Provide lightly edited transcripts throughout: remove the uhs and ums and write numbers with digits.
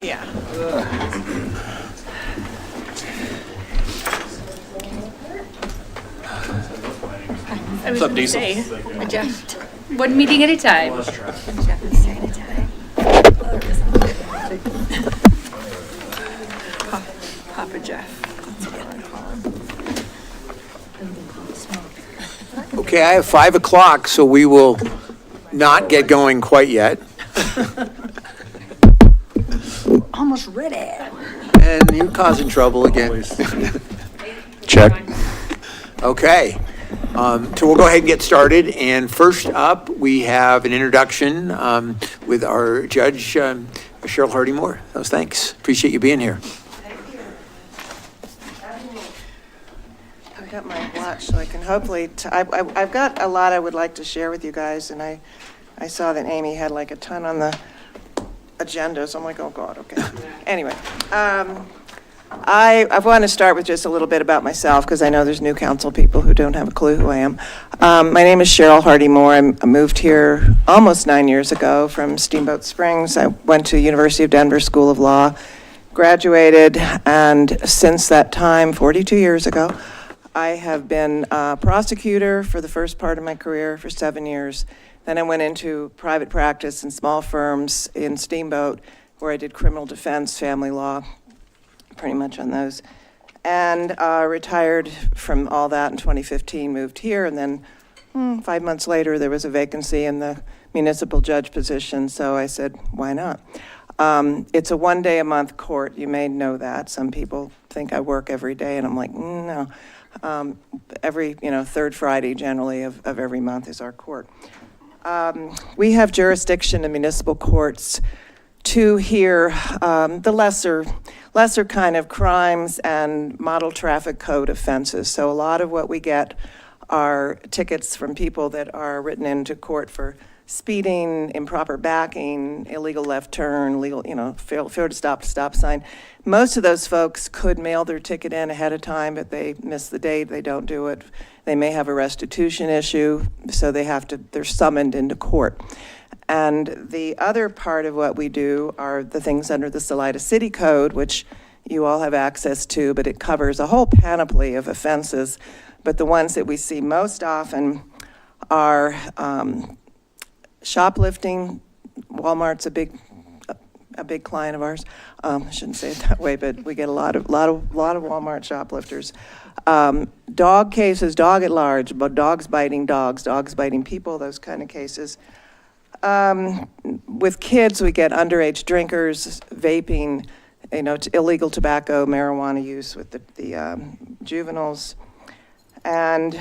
Yeah. I was up, gonna Diesel? say, Jeff, one meeting at a time. Papa Jeff. Okay, I have 5 o'clock, so we will not get going quite yet. Almost ready. And you're causing trouble again. Check. Okay, so we'll go ahead and get started. And first up, we have an introduction with our judge, Cheryl Hardy-Moore. So thanks. Appreciate you being here. I've got my watch, so I can hopefully, I've got a lot I would like to share with you guys, and I saw that Amy had like a ton on the agenda, so I'm like, oh God, okay. Anyway, I want to start with just a little bit about myself, because I know there's new council people who don't have a clue who I am. My name is Cheryl Hardy-Moore. I moved here almost 9 years ago from Steamboat Springs. I went to University of Denver School of Law, graduated, and since that time, 42 years ago, I have been a prosecutor for the first part of my career for 7 years. Then I went into private practice in small firms in Steamboat, where I did criminal defense, family law, pretty much on those. And retired from all that in 2015, moved here, and then 5 months later, there was a vacancy in the municipal judge position, so I said, why not? It's a one-day-a-month court. You may know that. Some people think I work every day, and I'm like, no. Every, third Friday generally of every month is our court. We have jurisdiction in municipal courts to hear the lesser kind of crimes and model traffic code offenses. So a lot of what we get are tickets from people that are written into court for speeding, improper backing, illegal left turn, fail to stop sign. Most of those folks could mail their ticket in ahead of time, but they miss the date, they don't do it. They may have a restitution issue, so they're summoned into court. And the other part of what we do are the things under the Salida City Code, which you all have access to, but it covers a whole panoply of offenses. But the ones that we see most often are shoplifting. Walmart's a big client of ours. I shouldn't say it that way, but we get a lot of Walmart shoplifters. Dog cases, dog at large, but dogs biting dogs, dogs biting people, those kind of cases. With kids, we get underage drinkers, vaping, illegal tobacco, marijuana use with the juveniles, and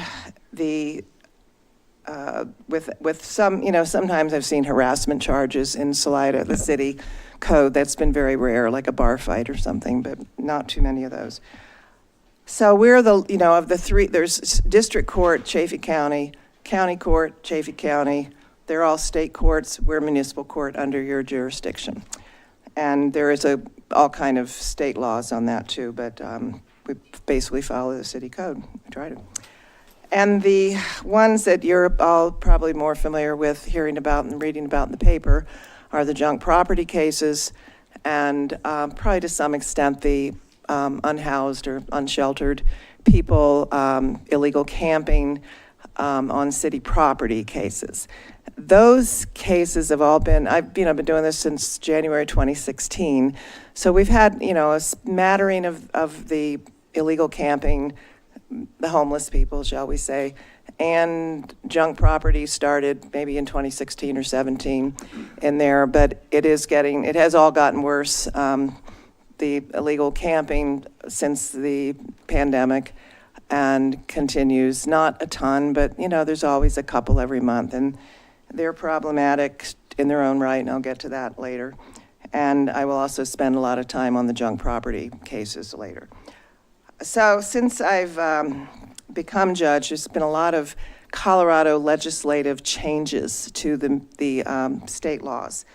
with some, sometimes I've seen harassment charges in Salida, the city code. That's been very rare, like a bar fight or something, but not too many of those. So we're of the three, there's district court, Chaffey County, county court, Chaffey County. They're all state courts. We're municipal court under your jurisdiction. And there is all kind of state laws on that too, but we basically follow the city code. We try to. And the ones that you're all probably more familiar with hearing about and reading about in the paper are the junk property cases and probably to some extent the unhoused or unsheltered people, illegal camping on city property cases. Those cases have all been, I've been doing this since January 2016. So we've had, a smattering of the illegal camping, the homeless people, shall we say, and junk property started maybe in 2016 or 17 in there, but it has all gotten worse. The illegal camping since the pandemic and continues, not a ton, but there's always a couple every month, and they're problematic in their own right, and I'll get to that later. And I will also spend a lot of time on the junk property cases later. So since I've become judge, there's been a lot of Colorado legislative changes to the state laws.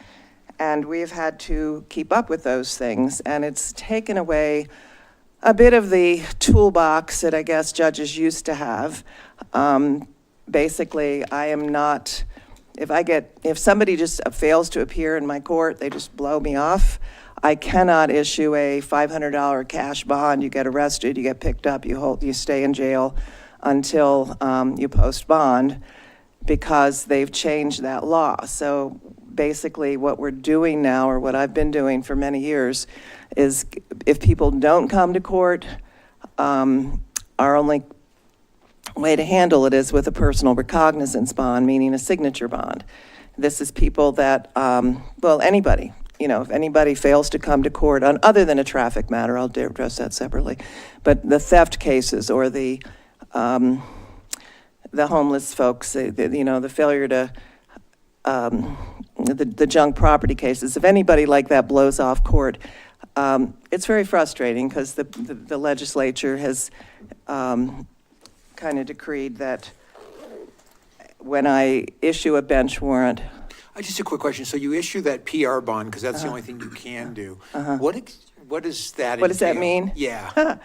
And we have had to keep up with those things, and it's taken away a bit of the toolbox that I guess judges used to have. Basically, I am not if somebody just fails to appear in my court, they just blow me off. I cannot issue a $500 cash bond. You get arrested, you get picked up, you stay in jail until you post bond, because they've changed that law. So basically what we're doing now, or what I've been doing for many years, is if people don't come to court, our only way to handle it is with a personal recognizance bond, meaning a signature bond. This is people that, well, anybody, if anybody fails to come to court on, other than a traffic matter, I'll address that separately, but the theft cases or the homeless folks, the failure to, the junk property cases, if anybody like that blows off court, it's very frustrating, because the legislature has kind of decreed that when I issue a bench warrant. Just a quick question. So you issue that PR bond, because that's the only thing you can do. What does that What does that entail? mean? Yeah.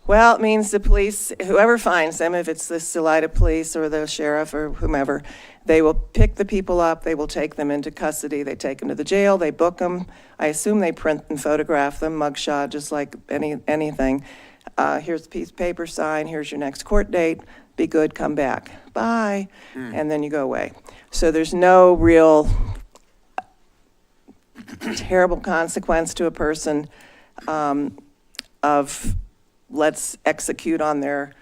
Well, it means the police, whoever finds them, if it's the Salida police or the sheriff or whomever, they will pick the people up, they will take them into custody, they take them to the jail, they book them. I assume they print and photograph them, mugshot, just like anything. Here's a piece of paper, sign, here's your next court date, be good, come back, bye, and then you go away. So there's no real terrible consequence to a person of let's execute on their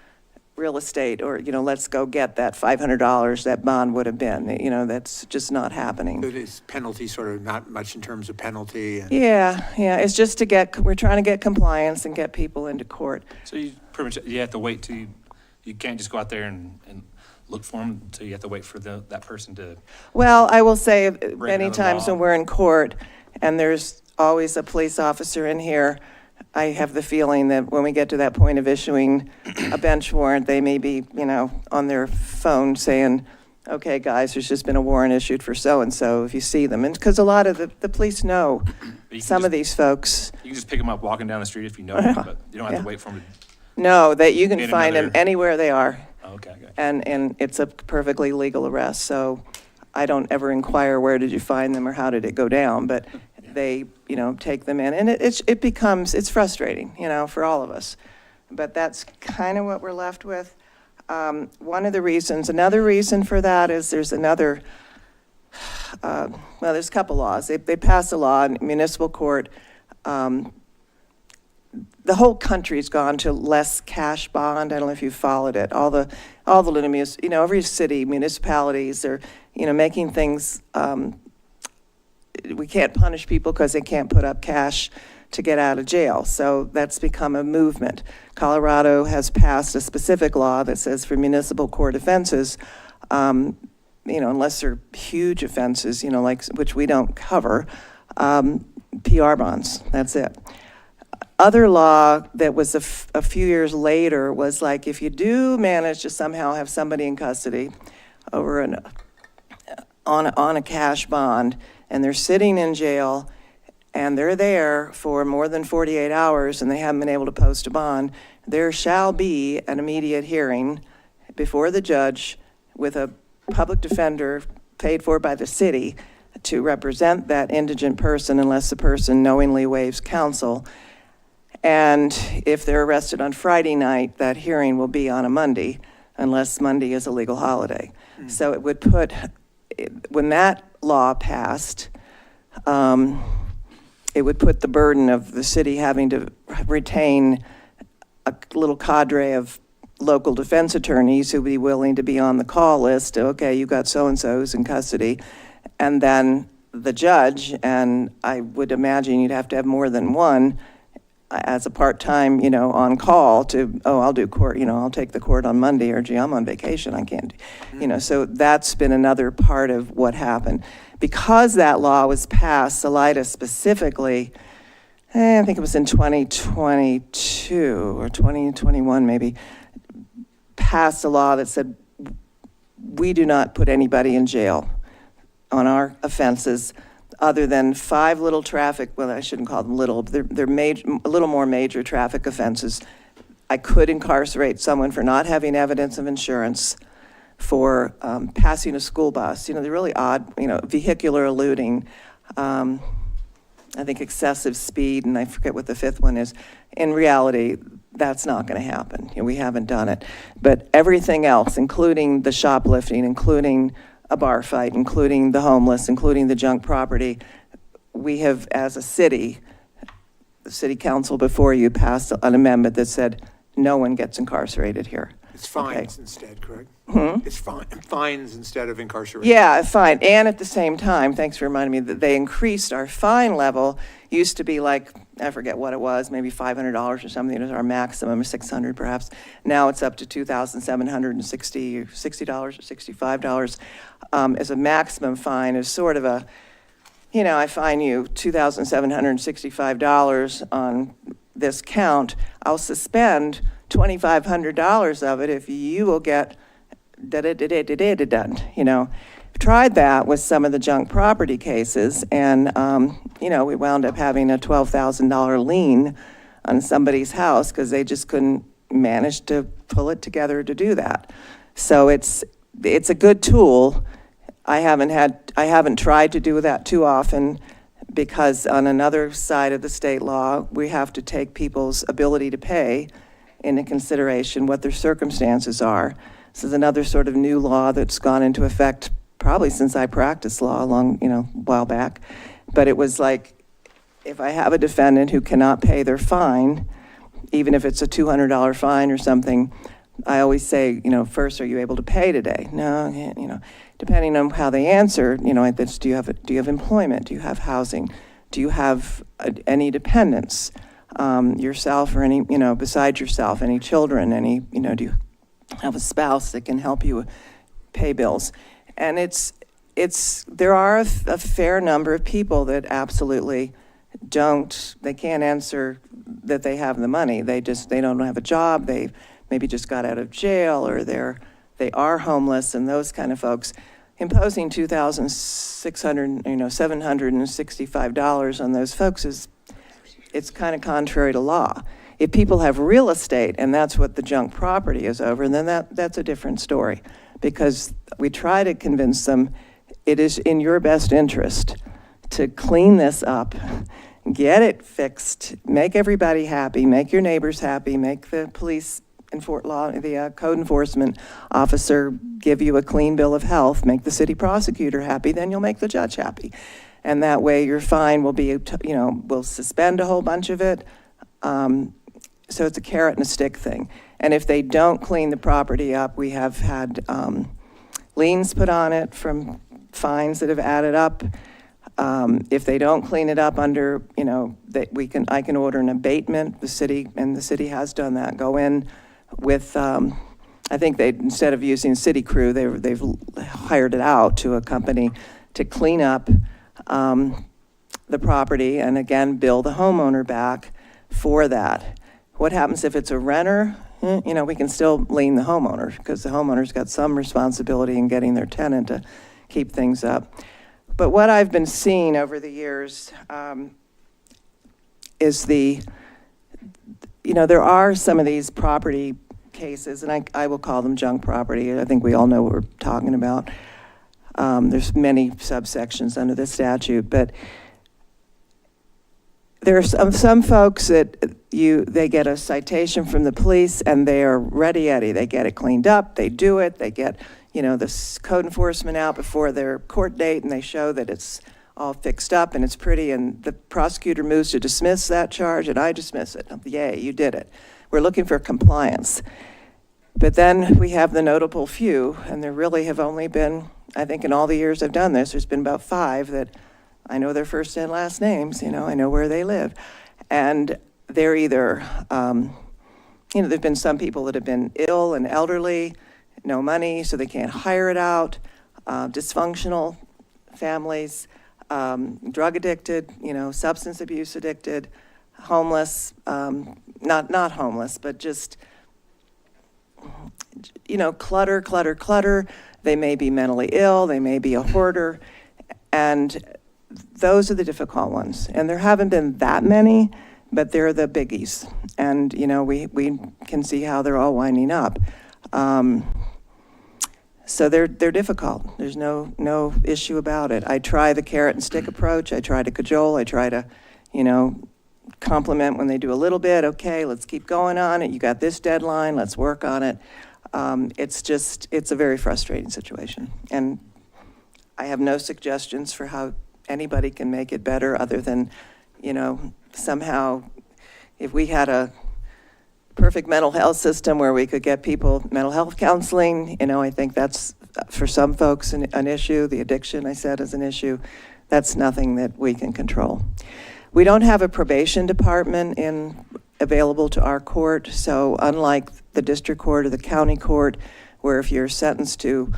real estate, or, let's go get that $500 that bond would have been. That's just not happening. So this penalty, sort of not much in terms of penalty. And Yeah, it's just we're trying to get compliance and get people into court. So you pretty much, you have to wait till you can't just go out there and look for them, so you have to wait for that person to. Well, I will say, many another times law. when we're in court, and there's always a police officer in here, I have the feeling that when we get to that point of issuing a bench warrant, they may be, on their phone saying, okay, guys, there's just been a warrant issued for so-and-so, if you see them. And because a lot of the police know some of these folks. You can just pick them up walking down the street if you know them, but you don't have Yeah. to wait for them No, that you can Made find them another- anywhere they are. to. Oh, okay. And it's a perfectly legal arrest, so I don't ever inquire where did you find them or how did it go down, but they, take them in, and it's frustrating, for all of us. But that's kind of what we're left with. Another reason for that is there's another, there's a couple laws. They passed a law in municipal court. The whole country's gone to less cash bond. I don't know if you followed it. All the little, every city, municipalities are, making things, we can't punish people because they can't put up cash to get out of jail. So that's become a movement. Colorado has passed a specific law that says for municipal court offenses, unless they're huge offenses, which we don't cover, PR bonds, that's it. Other law that was a few years later was like, if you do manage to somehow have somebody in custody over on a cash bond, and they're sitting in jail, and they're there for more than 48 hours, and they haven't been able to post a bond, there shall be an immediate hearing before the judge with a public defender paid for by the city to represent that indigent person unless the person knowingly waives counsel. And if they're arrested on Friday night, that hearing will be on a Monday, unless Monday is a legal holiday. So it would when that law passed, it would put the burden of the city having to retain a little cadre of local defense attorneys who would be willing to be on the call list. Okay, you got so-and-so's in custody. And then the judge, and I would imagine you'd have to have more than one, as a part-time, on call to, I'll do court, I'll take the court on Monday, or gee, I'm on vacation, I can't, so that's been another part of what happened. Because that law was passed, Salida specifically, I think it was in 2022 or 2021 maybe, passed a law that said, we do not put anybody in jail on our offenses other than 5 little traffic, well, I shouldn't call them little, they're a little more major traffic offenses. I could incarcerate someone for not having evidence of insurance, for passing a school bus. They're really odd, vehicular eluding, I think excessive speed, and I forget what the fifth one is. In reality, that's not going to happen. We haven't done it. But everything else, including the shoplifting, including a bar fight, including the homeless, including the junk property, we have, as a city, the city council before you passed an amendment that said no one gets incarcerated here. It's fines instead, correct? It's fines instead of incarceration. Yeah, fine. And at the same time, thanks for reminding me that they increased our fine level. Used to be like, I forget what it was, maybe $500 or something. It was our maximum, or $600 perhaps. Now it's up to $2,760 or $60 or $65 as a maximum fine. Is sort of a, I fine you $2,765 on this count. I'll suspend $2,500 of it if you will get done. Tried that with some of the junk property cases, and we wound up having a $12,000 lien on somebody's house because they just couldn't manage to pull it together to do that. So it's a good tool. I haven't tried to do that too often, because on another side of the state law, we have to take people's ability to pay into consideration, what their circumstances are. This is another sort of new law that's gone into effect probably since I practiced law a while back. But it was like, if I have a defendant who cannot pay their fine, even if it's a $200 fine or something, I always say, first, are you able to pay today? No, depending on how they answer, like this, do you have employment? Do you have housing? Do you have any dependents? Yourself or any, besides yourself, any children, do you have a spouse that can help you pay bills? And there are a fair number of people that absolutely they can't answer that they have the money. They don't have a job. They maybe just got out of jail, or they are homeless, and those kind of folks. Imposing $765 on those folks it's kind of contrary to law. If people have real estate, and that's what the junk property is over, then that's a different story, because we try to convince them it is in your best interest to clean this up, get it fixed, make everybody happy, make your neighbors happy, make the police the code enforcement officer give you a clean bill of health, make the city prosecutor happy, then you'll make the judge happy. And that way your fine will be, we'll suspend a whole bunch of it. So it's a carrot and a stick thing. And if they don't clean the property up, we have had liens put on it from fines that have added up. If they don't clean it up under, I can order an abatement. The city has done that. Go in with, I think instead of using city crew, they've hired it out to a company to clean up the property, and again, bill the homeowner back for that. What happens if it's a renter? We can still lien the homeowner, because the homeowner's got some responsibility in getting their tenant to keep things up. But what I've been seeing over the years is there are some of these property cases, and I will call them junk property. I think we all know what we're talking about. There's many subsections under the statute, but there are some folks that they get a citation from the police and they are ready. They get it cleaned up, they do it, they get the code enforcement out before their court date, and they show that it's all fixed up and it's pretty, and the prosecutor moves to dismiss that charge, and I dismiss it. Yay, you did it. We're looking for compliance. But then we have the notable few, and there really have only been, I think in all the years I've done this, there's been about 5 that I know their first and last names, I know where they live. And they're either, there've been some people that have been ill and elderly, no money, so they can't hire it out, dysfunctional families, drug addicted, substance abuse addicted, homeless, not homeless, but just, clutter. They may be mentally ill, they may be a hoarder, and those are the difficult ones. And there haven't been that many, but they're the biggies. And, we can see how they're all winding up. So they're difficult. There's no issue about it. I try the carrot and stick approach. I try to cajole. I try to, compliment when they do a little bit. Okay, let's keep going on it. You got this deadline. Let's work on it. It's a very frustrating situation. And I have no suggestions for how anybody can make it better other than, somehow if we had a perfect mental health system where we could get people mental health counseling, I think that's, for some folks, an issue. The addiction, I said, is an issue. That's nothing that we can control. We don't have a probation department available to our court, so unlike the district court or the county court, where if you're sentenced to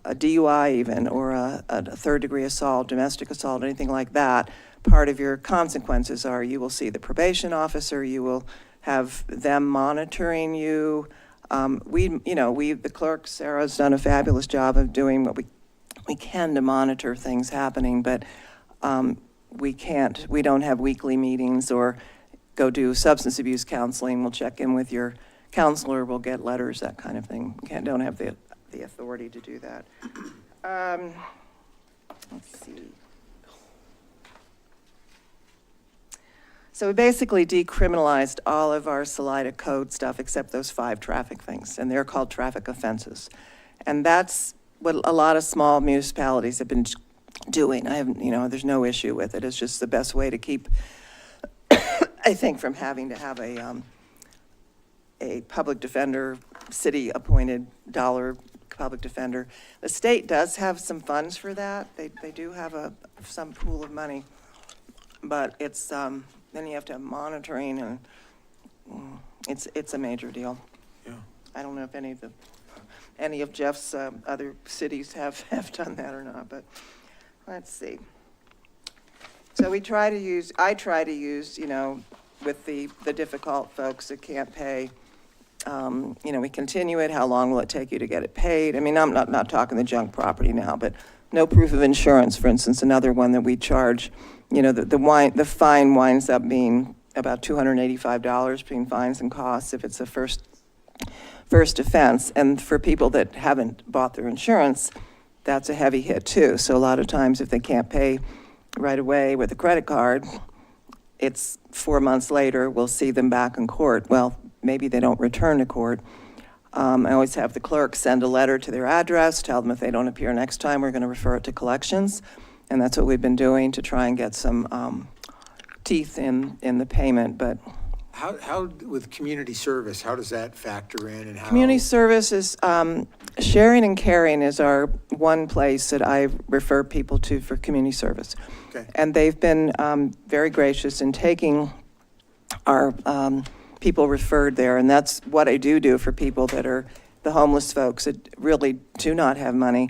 a DUI even, or a third-degree assault, domestic assault, anything like that, part of your consequences are you will see the probation officer, you will have them monitoring you. The clerk, Sarah's done a fabulous job of doing what we can to monitor things happening, but we don't have weekly meetings or go do substance abuse counseling. We'll check in with your counselor, we'll get letters, that kind of thing. Don't have the authority to do that. Let's see. So we basically decriminalized all of our Salida code stuff except those 5 traffic things, and they're called traffic offenses. And that's what a lot of small municipalities have been doing. There's no issue with it. It's just the best way to keep, I think, from having to have a public defender, city-appointed dollar public defender. The state does have some funds for that. They do have some pool of money, but it's then you have to have monitoring, and it's a major deal. Yeah. I don't know if any of Jeff's other cities have done that or not, but let's see. So I try to use, with the difficult folks that can't pay, we continue it. How long will it take you to get it paid? I mean, I'm not talking the junk property now, but no proof of insurance, for instance, another one that we charge. The fine winds up being about $285 between fines and costs if it's a first offense. And for people that haven't bought their insurance, that's a heavy hit too. So a lot of times if they can't pay right away with a credit card, it's 4 months later, we'll see them back in court. Well, maybe they don't return to court. I always have the clerk send a letter to their address, tell them if they don't appear next time, we're going to refer it to collections. And that's what we've been doing to try and get some teeth in the payment. But How with community service, how does that factor in, and how? Community service is, sharing and caring is our one place that I refer people to for community service. Okay. And they've been very gracious in taking our people referred there. And that's what I do for people that are the homeless folks that really do not have money.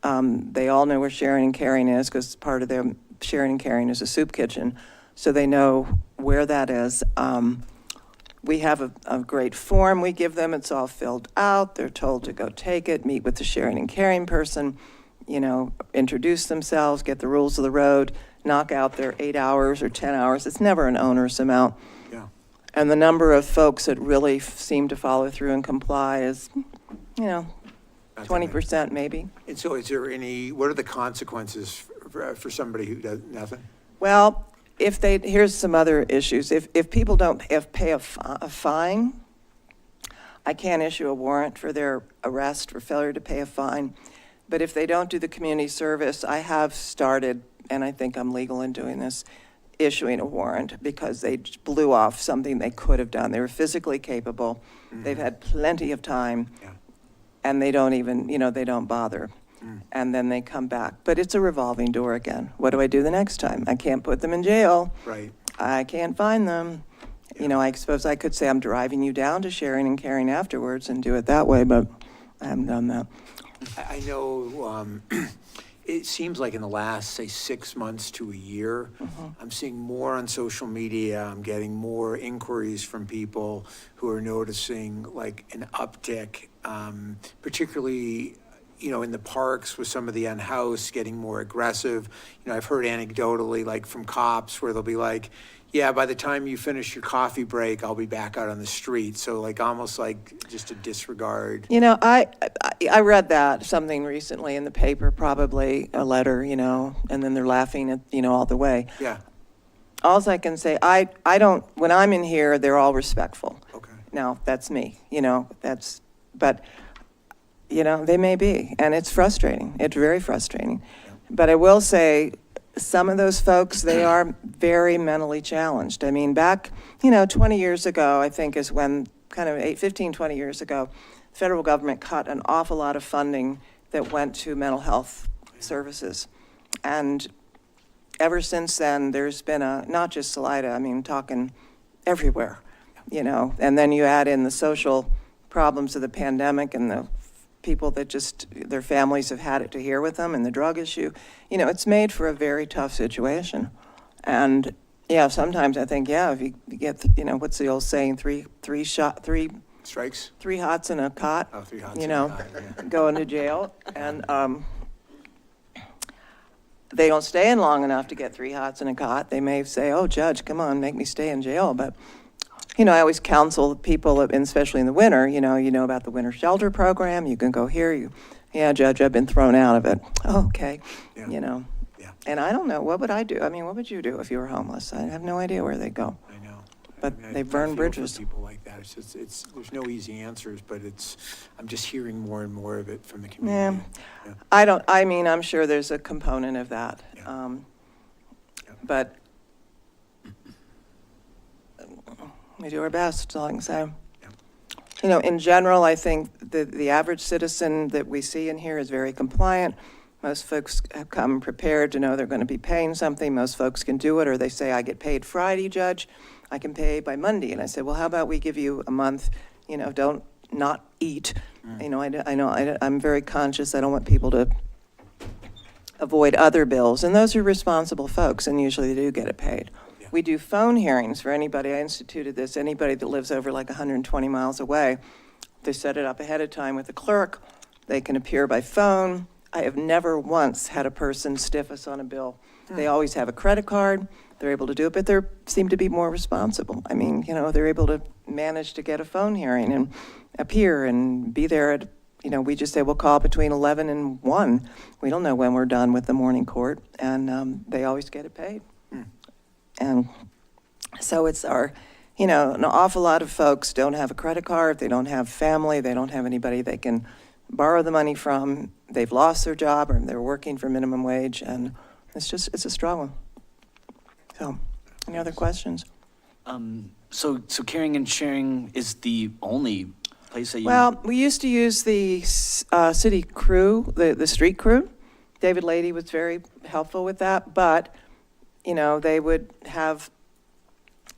They all know where sharing and caring is because part of their sharing and caring is a soup kitchen. So they know where that is. We have a great form we give them. It's all filled out. They're told to go take it, meet with the sharing and caring person, introduce themselves, get the rules of the road, knock out their 8 hours or 10 hours. It's never an onerous amount. Yeah. And the number of folks that really seem to follow through and comply is, Not that 20% maybe. And so is there what are the consequences for somebody who does nothing? Well, here's some other issues. If people don't pay a fine, I can't issue a warrant for their arrest for failure to pay a fine. But if they don't do the community service, I have started, and I think I'm legal in doing this, issuing a warrant because they blew off something they could have done. They were physically capable. Mm-hmm. They've had plenty of time. Yeah. And they don't even, they don't bother. And then they come back. But it's a revolving door again. What do I do the next time? I can't put them in jail. Right. I can't find them. Yeah. I suppose I could say I'm driving you down to sharing and caring afterwards and do it that way, but I haven't done that. I know it seems like in the last, say, 6 months to a year, I'm seeing more on social media. I'm getting more inquiries from people who are noticing like an uptick, particularly in the parks with some of the unhoused getting more aggressive. I've heard anecdotally, like from cops, where they'll be like, Yeah, by the time you finish your coffee break, I'll be back out on the street. So like, almost like just a disregard. You know, I read that, something recently in the paper, probably a letter, you know, and then they're laughing at, you know, all the way. Yeah, Alls I can say, I don't, when I'm in here, they're all respectful. okay. Now, that's me, you know, but, you know, they may be, and it's frustrating. It's very frustrating. But I will say, some of those folks, they are very mentally challenged. I mean, back, you know, 20 years ago, I think is when, kind of 15, 20 years ago, the federal government cut an awful lot of funding that went to mental health services. And ever since then, there's been not just Salida, I mean, talking everywhere, you know, and then you add in the social problems of the pandemic and the people that just, their families have had it to here with them, and the drug issue. You know, it's made for a very tough situation. And yeah, sometimes I think, yeah, if you get, you know, what's the old saying, three Strikes? hots in a cot, Oh, 3 hots you in a know, cot, yeah. going to jail. And they don't stay in long enough to get 3 hots in a cot. They may say, oh, judge, come on, make me stay in jail. But, you know, I always counsel people, and especially in the winter, you know about the winter shelter program. You can go here. Yeah, judge, I've been thrown out of it. Oh, okay, Yeah. you know. Yeah. And I don't know, what would I do? I mean, what would you do if you were homeless? I have no idea where they go. I know. But I mean, they I burn feel for bridges. people like that. It's just, there's no easy answers, but I'm just hearing more and more of it from the community. Yeah. I mean, I'm sure there's a component of that. Yeah. Yeah. But we do our best, that's all I can say. Yeah. You know, in general, I think the average citizen that we see in here is very compliant. Most folks have come prepared to know they're going to be paying something. Most folks can do it, or they say, I get paid Friday, Judge. I can pay by Monday. And I said, well, how about we give you a month, you know, don't not eat. You know, I'm very conscious. I don't want people to avoid other bills. And those are responsible folks, and usually they do get it paid. Yeah. We do phone hearings for anybody. I instituted this. Anybody that lives over like 120 miles away, they set it up ahead of time with the clerk. They can appear by phone. I have never once had a person stiff us on a bill. They always have a credit card. They're able to do it, but they seem to be more responsible. I mean, you know, they're able to manage to get a phone hearing and appear and be there at, you know, we just say we'll call between 11 and 1. We don't know when we're done with the morning court, and they always get it paid. And so it's our, you know, an awful lot of folks don't have a credit card, they don't have family, they don't have anybody they can borrow the money from. They've lost their job, or they're working for minimum wage, and it's a struggle. So, any other questions? So caring and sharing is the only place that you... Well, we used to use the city crew, the street crew. David Lady was very helpful with that, but, you know, they would have,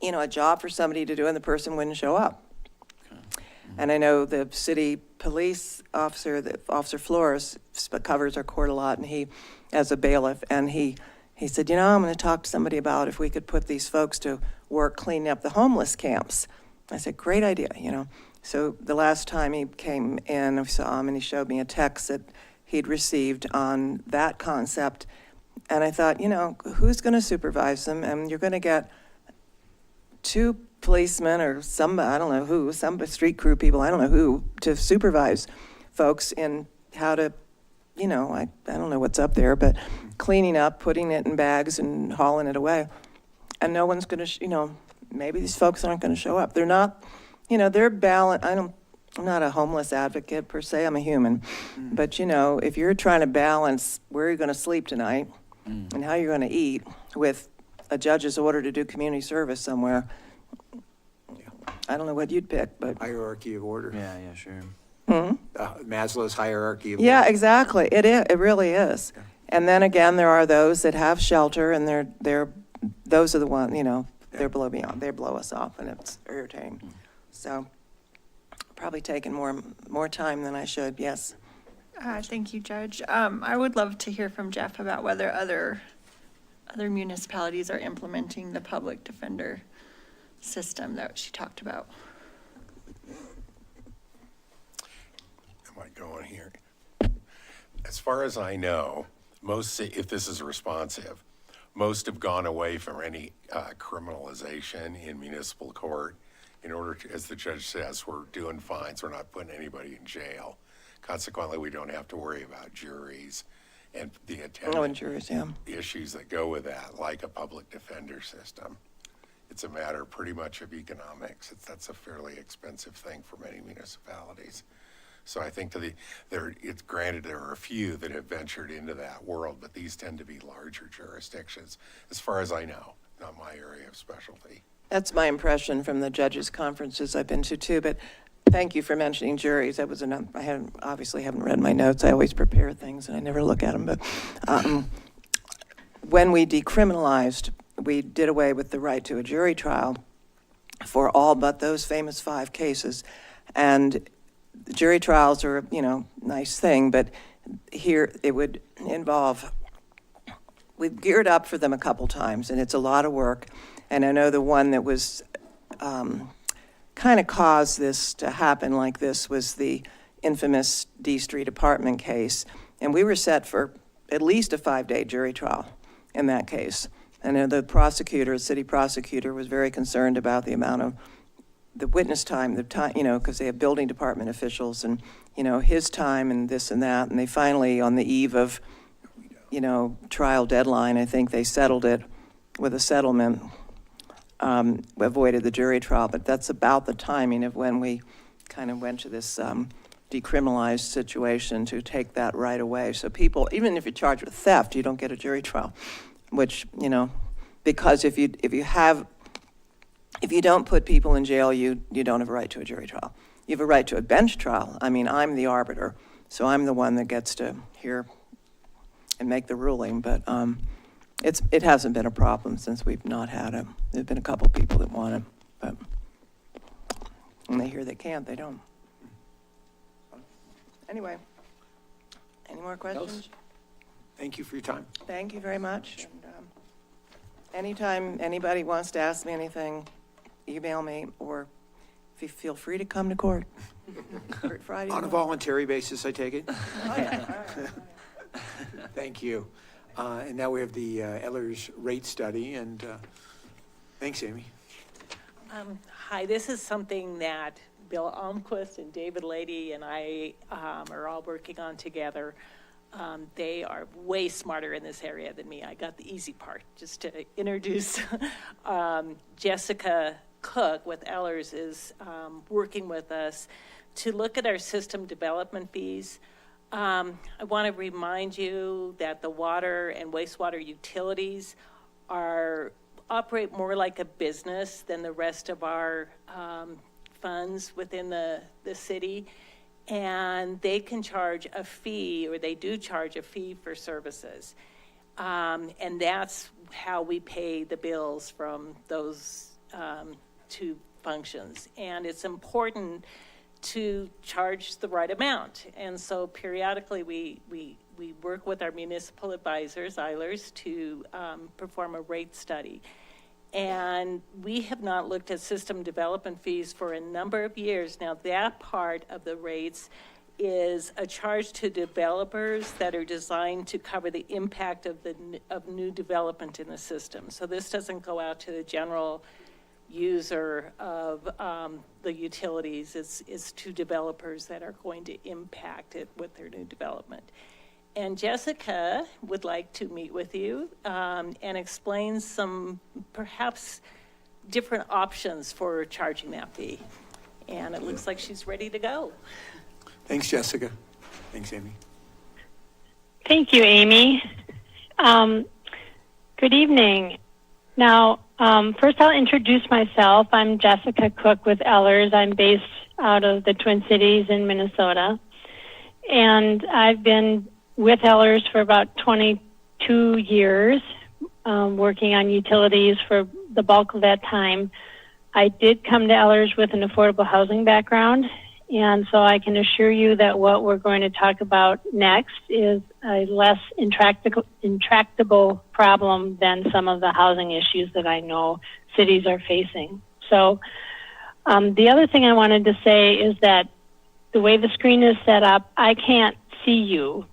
you know, a job for somebody to do, and the person wouldn't show up. And I know the city police officer, Officer Flores, covers our court a lot, and he, as a bailiff, and he said, you know, I'm going to talk to somebody about if we could put these folks to work cleaning up the homeless camps. I said, great idea, you know. So the last time he came in, I saw him, and he showed me a text that he'd received on that concept. And I thought, you know, who's going to supervise them? And you're going to get 2 policemen or some, I don't know who, some street crew people, I don't know who, to supervise folks in how to, you know, I don't know what's up there, but cleaning up, putting it in bags and hauling it away. And no one's going to, you know, maybe these folks aren't going to show up. They're not, you know, they're balanced. I'm not a homeless advocate per se, I'm a human. But, you know, if you're trying to balance where you're going to sleep tonight and how you're going to eat with a judge's order to do community service somewhere, I don't know what you'd pick, but. Hierarchy of order. Yeah, sure. Maslow's hierarchy of Yeah, order. exactly. It really is. And then again, there are those that have shelter, and those are the ones, you know, they're below beyond. They blow us off, and it's irritating. So, probably taking more time than I should. Yes. Thank you, Judge. I would love to hear from Jeff about whether other municipalities are implementing the public defender system that she talked about. Am I going here? As far as I know, if this is responsive, most have gone away from any criminalization in municipal court. In order to, as the judge says, we're doing fines, we're not putting anybody in jail. Consequently, we don't have to worry about juries and the Oh, attendant insurers, yeah. issues that go with that, like a public defender system. It's a matter pretty much of economics. That's a fairly expensive thing for many municipalities. So I think it's granted there are a few that have ventured into that world, but these tend to be larger jurisdictions, as far as I know, not my area of specialty. That's my impression from the judges' conferences I've been to too, but thank you for mentioning juries. That was enough. Obviously haven't read my notes. I always prepare things and I never look at them, but when we decriminalized, we did away with the right to a jury trial for all but those famous 5 cases. And jury trials are, nice thing, but here it would involve, we've geared up for them a couple times, and it's a lot of work. And I know the one that was kind of caused this to happen like this was the infamous D Street apartment case. And we were set for at least a 5-day jury trial in that case. And the prosecutor, city prosecutor, was very concerned about the amount of the witness time, because they have building department officials and, his time and this and that. And they finally, on the eve of, trial deadline, I think they settled it with a settlement, avoided the jury trial. But that's about the timing of when we kind of went to this decriminalized situation to take that right away. So people, even if you're charged with theft, you don't get a jury trial, which, because if you don't put people in jail, you don't have a right to a jury trial. You have a right to a bench trial. I mean, I'm the arbiter, so I'm the one that gets to hear and make the ruling, but it hasn't been a problem since we've not had it. There've been a couple people that want it, but when they hear they can't, they don't. Anyway, any more questions? Thank you for your time. Thank you very much. And, anytime anybody wants to ask me anything, email me, or if you feel free to come to court. Friday. On a voluntary basis, I take it? Oh, yeah. All right. Thank you. And now we have the Eller's rate study, and thanks, Amy. Hi, this is something that Bill Almquist and David Lady and I are all working on together. They are way smarter in this area than me. I got the easy part. Just to introduce, Jessica Cook with Ellers is working with us to look at our system development fees. I want to remind you that the water and wastewater utilities operate more like a business than the rest of our funds within the city. And they can charge a fee, or they do charge a fee for services. And that's how we pay the bills from those 2 functions. And it's important to charge the right amount. And so periodically we work with our municipal advisors, Eilers, to perform a rate study. And we have not looked at system development fees for a number of years. Now, that part of the rates is a charge to developers that are designed to cover the impact of new development in the system. So this doesn't go out to the general user of the utilities. It's to developers that are going to impact it with their new development. And Jessica would like to meet with you and explain some perhaps different options for charging that fee. And it looks like she's ready to go. Thanks, Jessica. Thanks, Amy. Thank you, Amy. Good evening. Now, first I'll introduce myself. I'm Jessica Cook with Ellers. I'm based out of the Twin Cities in Minnesota. And I've been with Ellers for about 22 years, working on utilities for the bulk of that time. I did come to Ellers with an affordable housing background, and so I can assure you that what we're going to talk about next is a less intractable problem than some of the housing issues that I know cities are facing. So the other thing I wanted to say is that the way the screen is set up, I can't see you.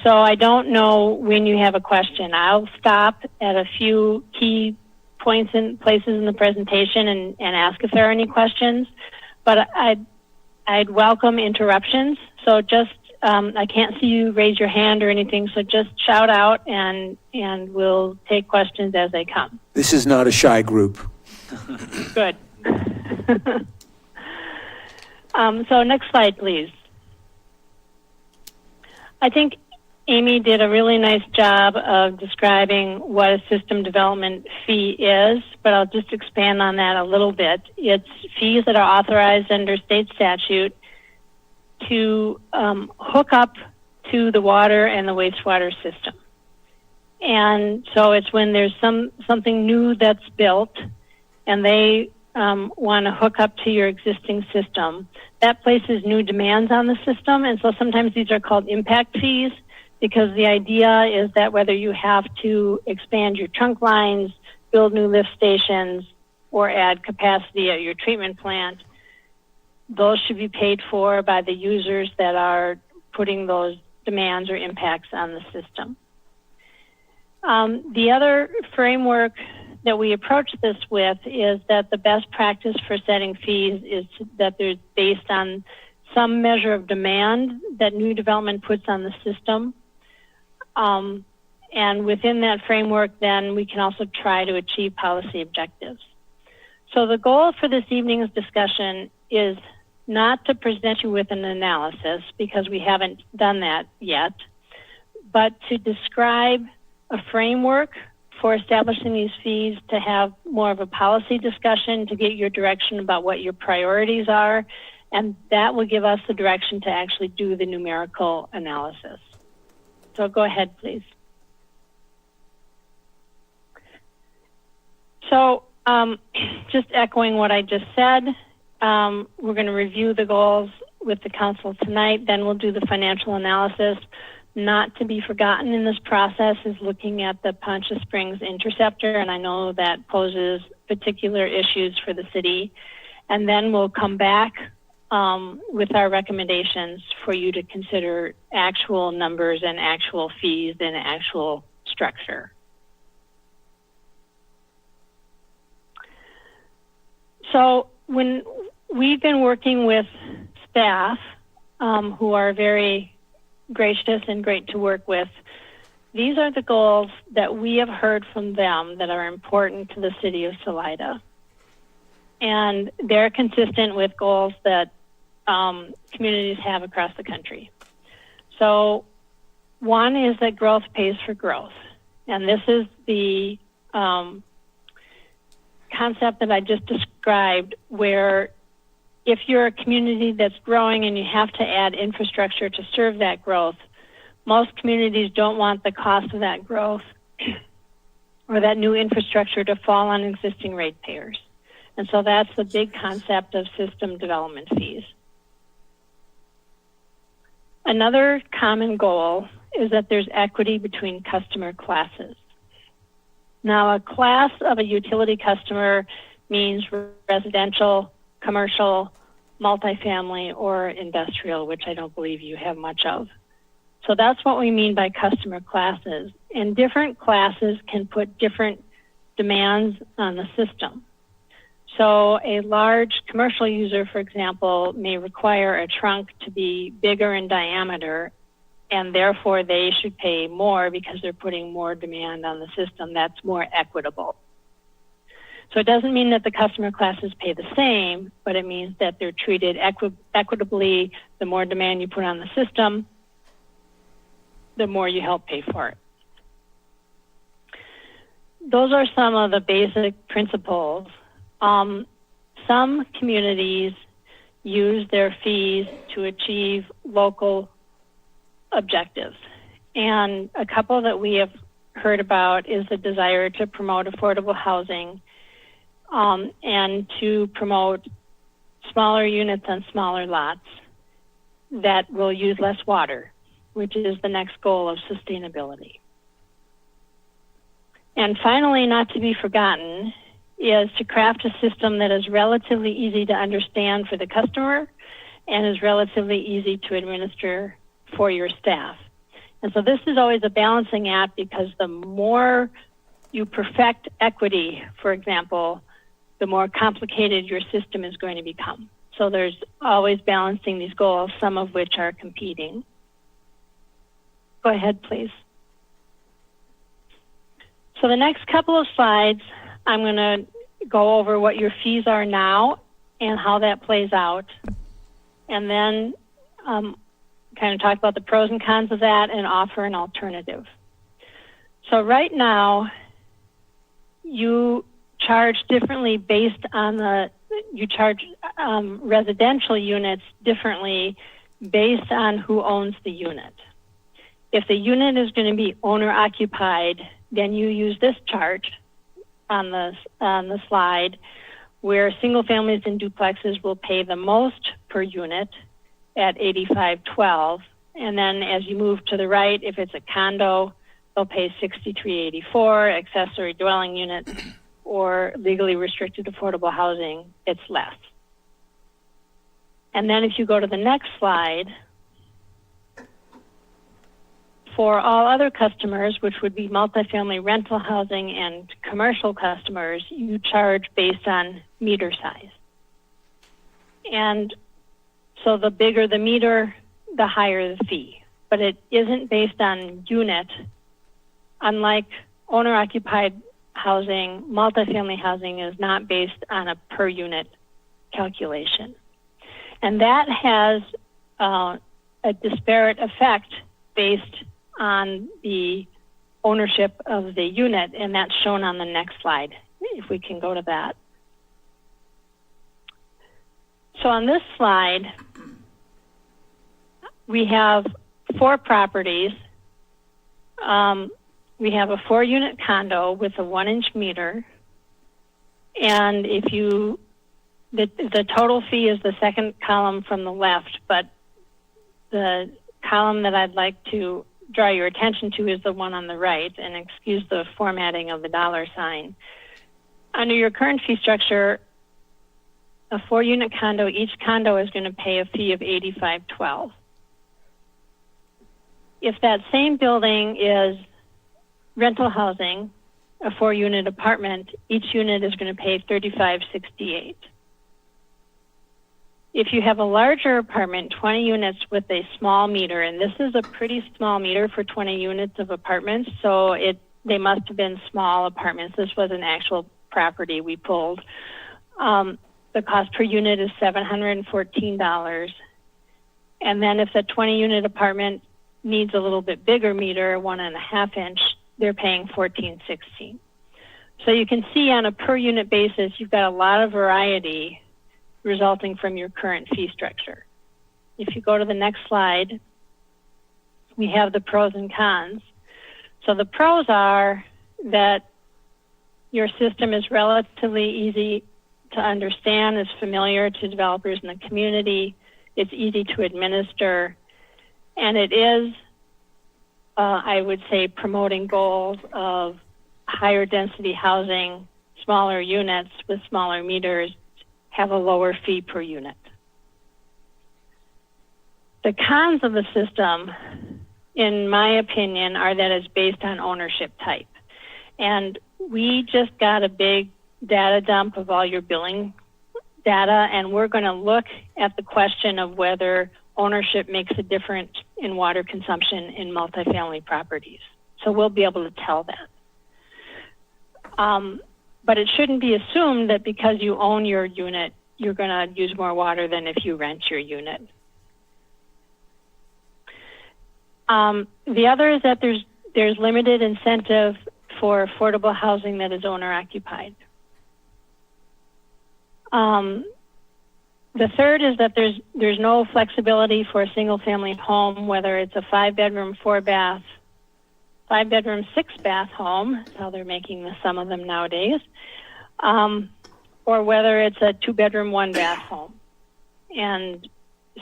So I don't know when you have a question. I'll stop at a few key points and places in the presentation and ask if there are any questions, but I'd welcome interruptions. So just, I can't see you raise your hand or anything, so just shout out and we'll take questions as they come. This is not a shy group. Good. So next slide, please. I think Amy did a really nice job of describing what a system development fee is, but I'll just expand on that a little bit. It's fees that are authorized under state statute to hook up to the water and the wastewater system. And so it's when there's something new that's built and they want to hook up to your existing system, that places new demands on the system. And so sometimes these are called impact fees, because the idea is that whether you have to expand your trunk lines, build new lift stations, or add capacity at your treatment plant, those should be paid for by the users that are putting those demands or impacts on the system. The other framework that we approach this with is that the best practice for setting fees is that they're based on some measure of demand that new development puts on the system. And within that framework, then we can also try to achieve policy objectives. So the goal for this evening's discussion is not to present you with an analysis, because we haven't done that yet, but to describe a framework for establishing these fees, to have more of a policy discussion, to get your direction about what your priorities are, and that will give us the direction to actually do the numerical analysis. So go ahead, please. So just echoing what I just said, we're going to review the goals with the council tonight, then we'll do the financial analysis. Not to be forgotten in this process is looking at the Poncha Springs interceptor, and I know that poses particular issues for the city. And then we'll come back with our recommendations for you to consider actual numbers and actual fees and actual structure. So when we've been working with staff who are very gracious and great to work with, these are the goals that we have heard from them that are important to the city of Salida. And they're consistent with goals that communities have across the country. So one is that growth pays for growth. And this is the concept that I just described, where if you're a community that's growing and you have to add infrastructure to serve that growth, most communities don't want the cost of that growth or that new infrastructure to fall on existing ratepayers. And so that's the big concept of system development fees. Another common goal is that there's equity between customer classes. Now, a class of a utility customer means residential, commercial, multifamily, or industrial, which I don't believe you have much of. So that's what we mean by customer classes. And different classes can put different demands on the system. So a large commercial user, for example, may require a trunk to be bigger in diameter, and therefore they should pay more because they're putting more demand on the system. That's more equitable. So it doesn't mean that the customer classes pay the same, but it means that they're treated equitably. The more demand you put on the system, the more you help pay for it. Those are some of the basic principles. Some communities use their fees to achieve local objectives. And a couple that we have heard about is the desire to promote affordable housing and to promote smaller units on smaller lots that will use less water, which is the next goal of sustainability. And finally, not to be forgotten, is to craft a system that is relatively easy to understand for the customer and is relatively easy to administer for your staff. And so this is always a balancing act, because the more you perfect equity, for example, the more complicated your system is going to become. So there's always balancing these goals, some of which are competing. Go ahead, please. So the next couple of slides, I'm going to go over what your fees are now and how that plays out. And then kind of talk about the pros and cons of that and offer an alternative. So right now, you charge differently based on you charge residential units differently based on who owns the unit. If the unit is going to be owner occupied, then you use this chart on the slide, where single families and duplexes will pay the most per unit at $85.12. And then as you move to the right, if it's a condo, they'll pay $63.84. Accessory dwelling unit or legally restricted affordable housing, it's less. And then if you go to the next slide, for all other customers, which would be multifamily rental housing and commercial customers, you charge based on meter size. And so the bigger the meter, the higher the fee. But it isn't based on unit. Unlike owner-occupied housing, multifamily housing is not based on a per unit calculation. And that has a disparate effect based on the ownership of the unit, and that's shown on the next slide, if we can go to that. So on this slide, we have 4 properties. We have a 4-unit condo with a 1-inch meter, and if you, the total fee is the second column from the left, but the column that I'd like to draw your attention to is the one on the right, and excuse the formatting of the $sign. Under your current fee structure, a 4-unit condo, each condo is going to pay a fee of $85.12. If that same building is rental housing, a 4-unit apartment, each unit is going to pay $35.68. If you have a larger apartment, 20 units with a small meter, and this is a pretty small meter for 20 units of apartments, so they must have been small apartments. This was an actual property we pulled. The cost per unit is $714. And then if the 20-unit apartment needs a little bit bigger meter, 1.5 inch, they're paying $14.16. So you can see on a per unit basis, you've got a lot of variety resulting from your current fee structure. If you go to the next slide, we have the pros and cons. So the pros are that your system is relatively easy to understand, is familiar to developers in the community, it's easy to administer, and it is, I would say, promoting goals of higher density housing, smaller units with smaller meters, have a lower fee per unit. The cons of the system, in my opinion, are that it's based on ownership type. And we just got a big data dump of all your billing data, and we're going to look at the question of whether ownership makes a difference in water consumption in multifamily properties. So we'll be able to tell that. But it shouldn't be assumed that because you own your unit, you're going to use more water than if you rent your unit. The other is that there's limited incentive for affordable housing that is owner occupied. The third is that there's no flexibility for a single family home, whether it's a 5-bedroom, 4-bath, 5-bedroom, 6-bath home, that's how they're making some of them nowadays, or whether it's a 2-bedroom, 1-bath home. And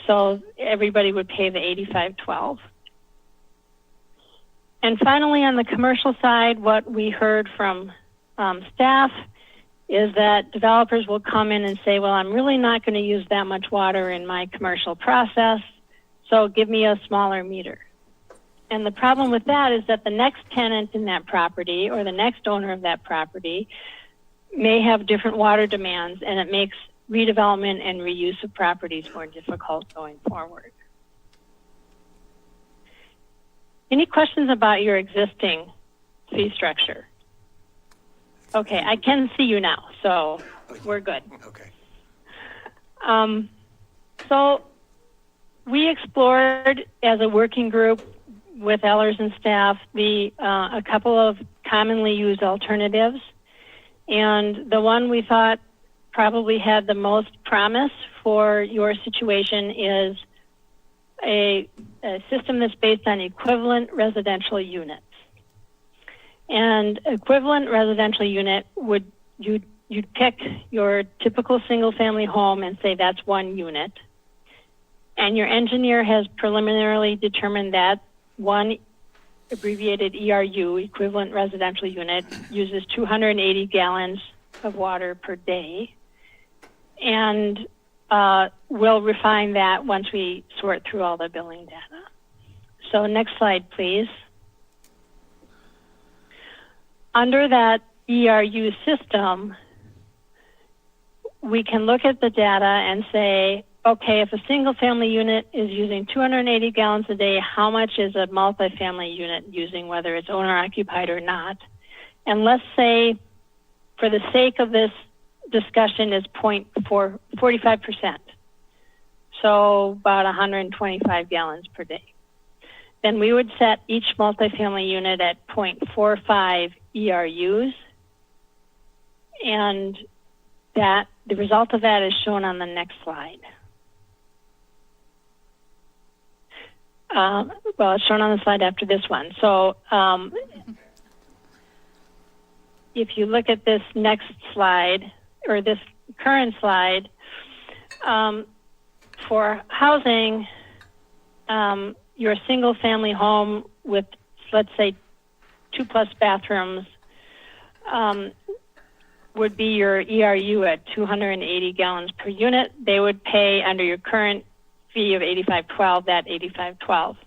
so everybody would pay the $85.12. And finally, on the commercial side, what we heard from staff is that developers will come in and say, well, I'm really not going to use that much water in my commercial process, so give me a smaller meter. And the problem with that is that the next tenant in that property or the next owner of that property may have different water demands, and it makes redevelopment and reuse of properties more difficult going forward. Any questions about your existing fee structure? Okay, I can see you now, so we're good. Okay. So we explored as a working group with Ehlers and staff a couple of commonly used alternatives, and the one we thought probably had the most promise for your situation is a system that's based on equivalent residential units. And equivalent residential unit would you'd pick your typical single-family home and say that's one unit, and your engineer has preliminarily determined that one abbreviated ERU, equivalent residential unit, uses 280 gallons of water per day, and we'll refine that once we sort through all the billing data. So next slide, please. Under that ERU system, we can look at the data and say, okay, if a single family unit is using 280 gallons a day, how much is a multifamily unit using, whether it's owner occupied or not? And let's say, for the sake of this discussion, is 45%. So about 125 gallons per day. Then we would set each multifamily unit at 0.45 ERUs, and that the result of that is shown on the next slide. Well, it's shown on the slide after this one. So if you look at this next slide, or this current slide, for housing, your single family home with, let's say, 2+ bathrooms would be your ERU at 280 gallons per unit. They would pay, under your current fee of $85.12, that $85.12.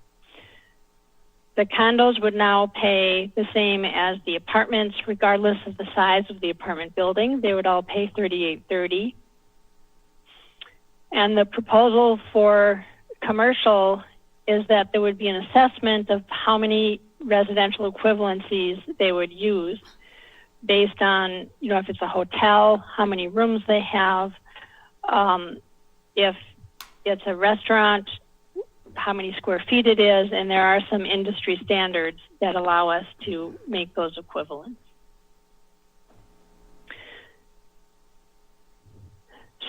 The condos would now pay the same as the apartments, regardless of the size of the apartment building. They would all pay $38.30. And the proposal for commercial is that there would be an assessment of how many residential equivalencies they would use based on, if it's a hotel, how many rooms they have, if it's a restaurant, how many square feet it is, and there are some industry standards that allow us to make those equivalents.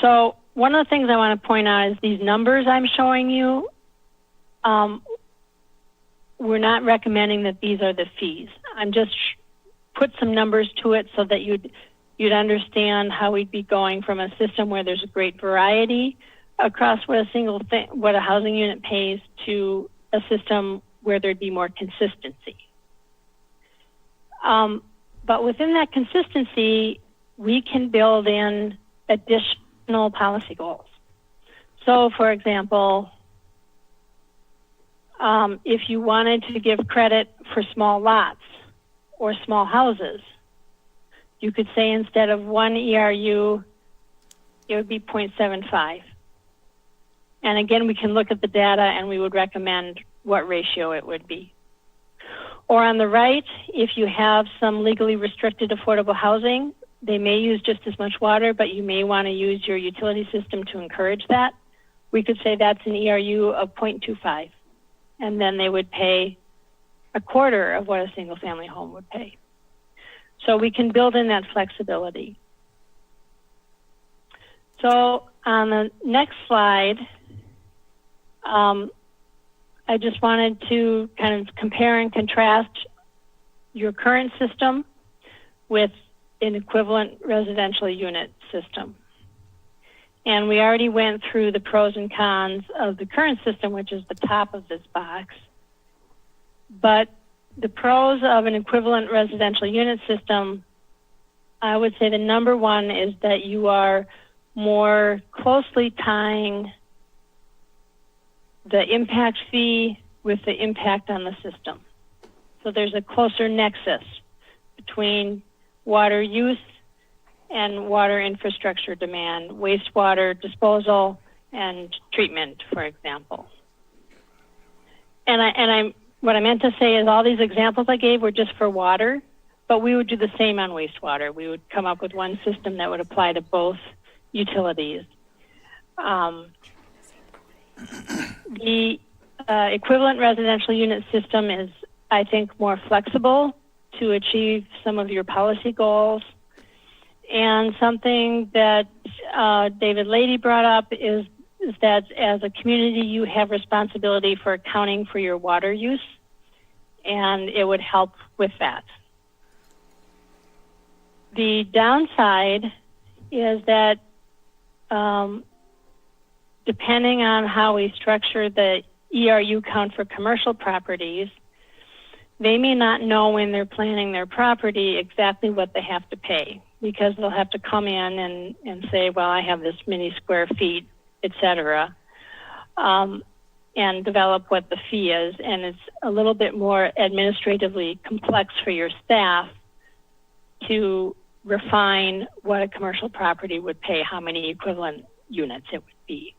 So one of the things I want to point out is these numbers I'm showing you, we're not recommending that these are the fees. I'm just put some numbers to it so that you'd understand how we'd be going from a system where there's a great variety across what a housing unit pays to a system where there'd be more consistency. But within that consistency, we can build in additional policy goals. So, for example, if you wanted to give credit for small lots or small houses, you could say instead of 1 ERU, it would be 0.75. And again, we can look at the data and we would recommend what ratio it would be. Or on the right, if you have some legally restricted affordable housing, they may use just as much water, but you may want to use your utility system to encourage that. We could say that's an ERU of 0.25. And then they would pay a quarter of what a single family home would pay. So we can build in that flexibility. So on the next slide, I just wanted to kind of compare and contrast your current system with an equivalent residential unit system. And we already went through the pros and cons of the current system, which is the top of this box. But the pros of an equivalent residential unit system, I would say the number one is that you are more closely tying the impact fee with the impact on the system. So there's a closer nexus between water use and water infrastructure demand, wastewater disposal and treatment, for example. And what I meant to say is all these examples I gave were just for water, but we would do the same on wastewater. We would come up with one system that would apply to both utilities. The equivalent residential unit system is, I think, more flexible to achieve some of your policy goals. And something that David Lady brought up is that as a community, you have responsibility for accounting for your water use, and it would help with that. The downside is that depending on how we structure the ERU count for commercial properties, they may not know when they're planning their property exactly what they have to pay, because they'll have to come in and say, well, I have this many square feet, et cetera, and develop what the fee is. And it's a little bit more administratively complex for your staff to refine what a commercial property would pay, how many equivalent units it would be.